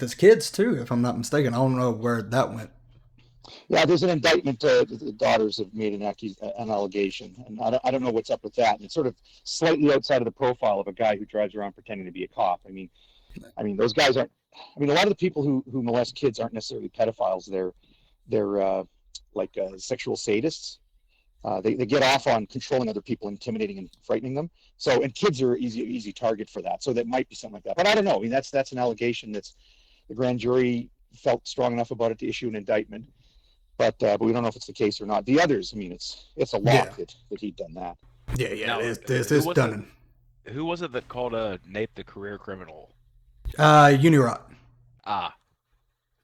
his kids too, if I'm not mistaken. I don't know where that went. Yeah, there's an indictment. The daughters have made an allegation, and I don't know what's up with that. And it's sort of slightly outside of the profile of a guy who drives around pretending to be a cop. I mean, those guys aren't. I mean, a lot of the people who molest kids aren't necessarily pedophiles. They're sexual sadists. They get off on controlling other people, intimidating and frightening them. So, and kids are easy target for that. So that might be something like that. But I don't know. I mean, that's an allegation that's the grand jury felt strong enough about it to issue an indictment. But we don't know if it's the case or not. The others, I mean, it's a lock that he'd done that. Yeah, Now, it's done. Who was it that called Nate the career criminal? Unirock. Ah.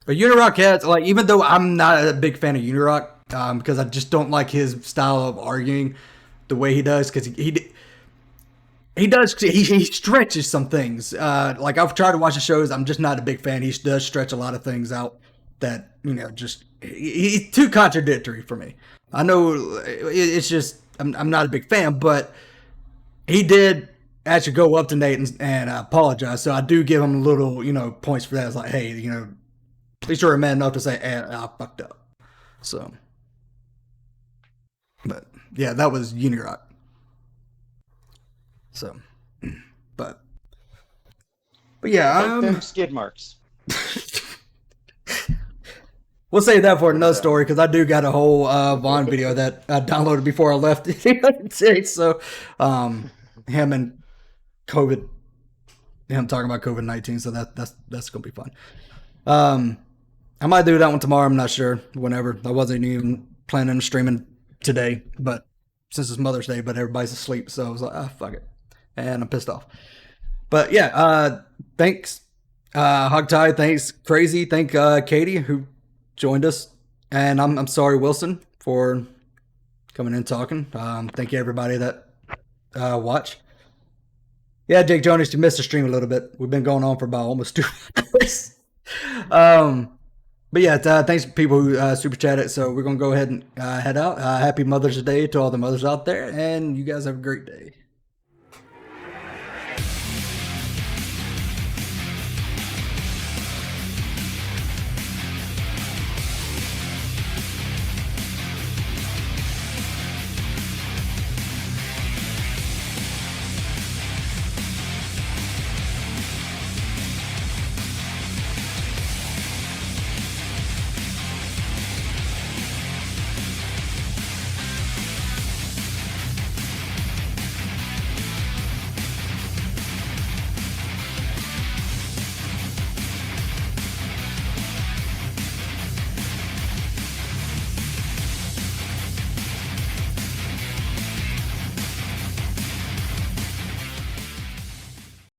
But Unirock has, even though I'm not a big fan of Unirock, because I just don't like his style of arguing the way he does, because he stretches some things. I've tried to watch the shows, I'm just not a big fan. He does stretch a lot of things out that, he's too contradictory for me. I know it's just, I'm not a big fan, but he did actually go up to Nate and apologize. So I do give him little, points for that. It's like, hey, at least you're man enough to say, hey, I fucked up. So, but yeah, that was Unirock. So, but yeah, them skid marks. We'll save that for another story, because I do got a whole Vaughn video that I downloaded before I left the United States. So, him and COVID, him talking about COVID-19. So that's gonna be fun. I might do that one tomorrow. I'm not sure. Whenever. I wasn't even planning on streaming today, but since it's Mother's Day, but everybody's asleep, so I was like, fuck it, and I'm pissed off. But yeah, thanks, Hogtie. Thanks, Crazy. Thank Katie who joined us, and I'm sorry, Wilson, for coming in and talking. Thank you everybody that watch. Yeah, Jake Jonas, you missed the stream a little bit. We've been going on for about almost 2 hours. But yeah, thanks to people who super chatted. So we're gonna go ahead and head out. Happy Mother's Day to all the mothers out there, and you guys have a great day.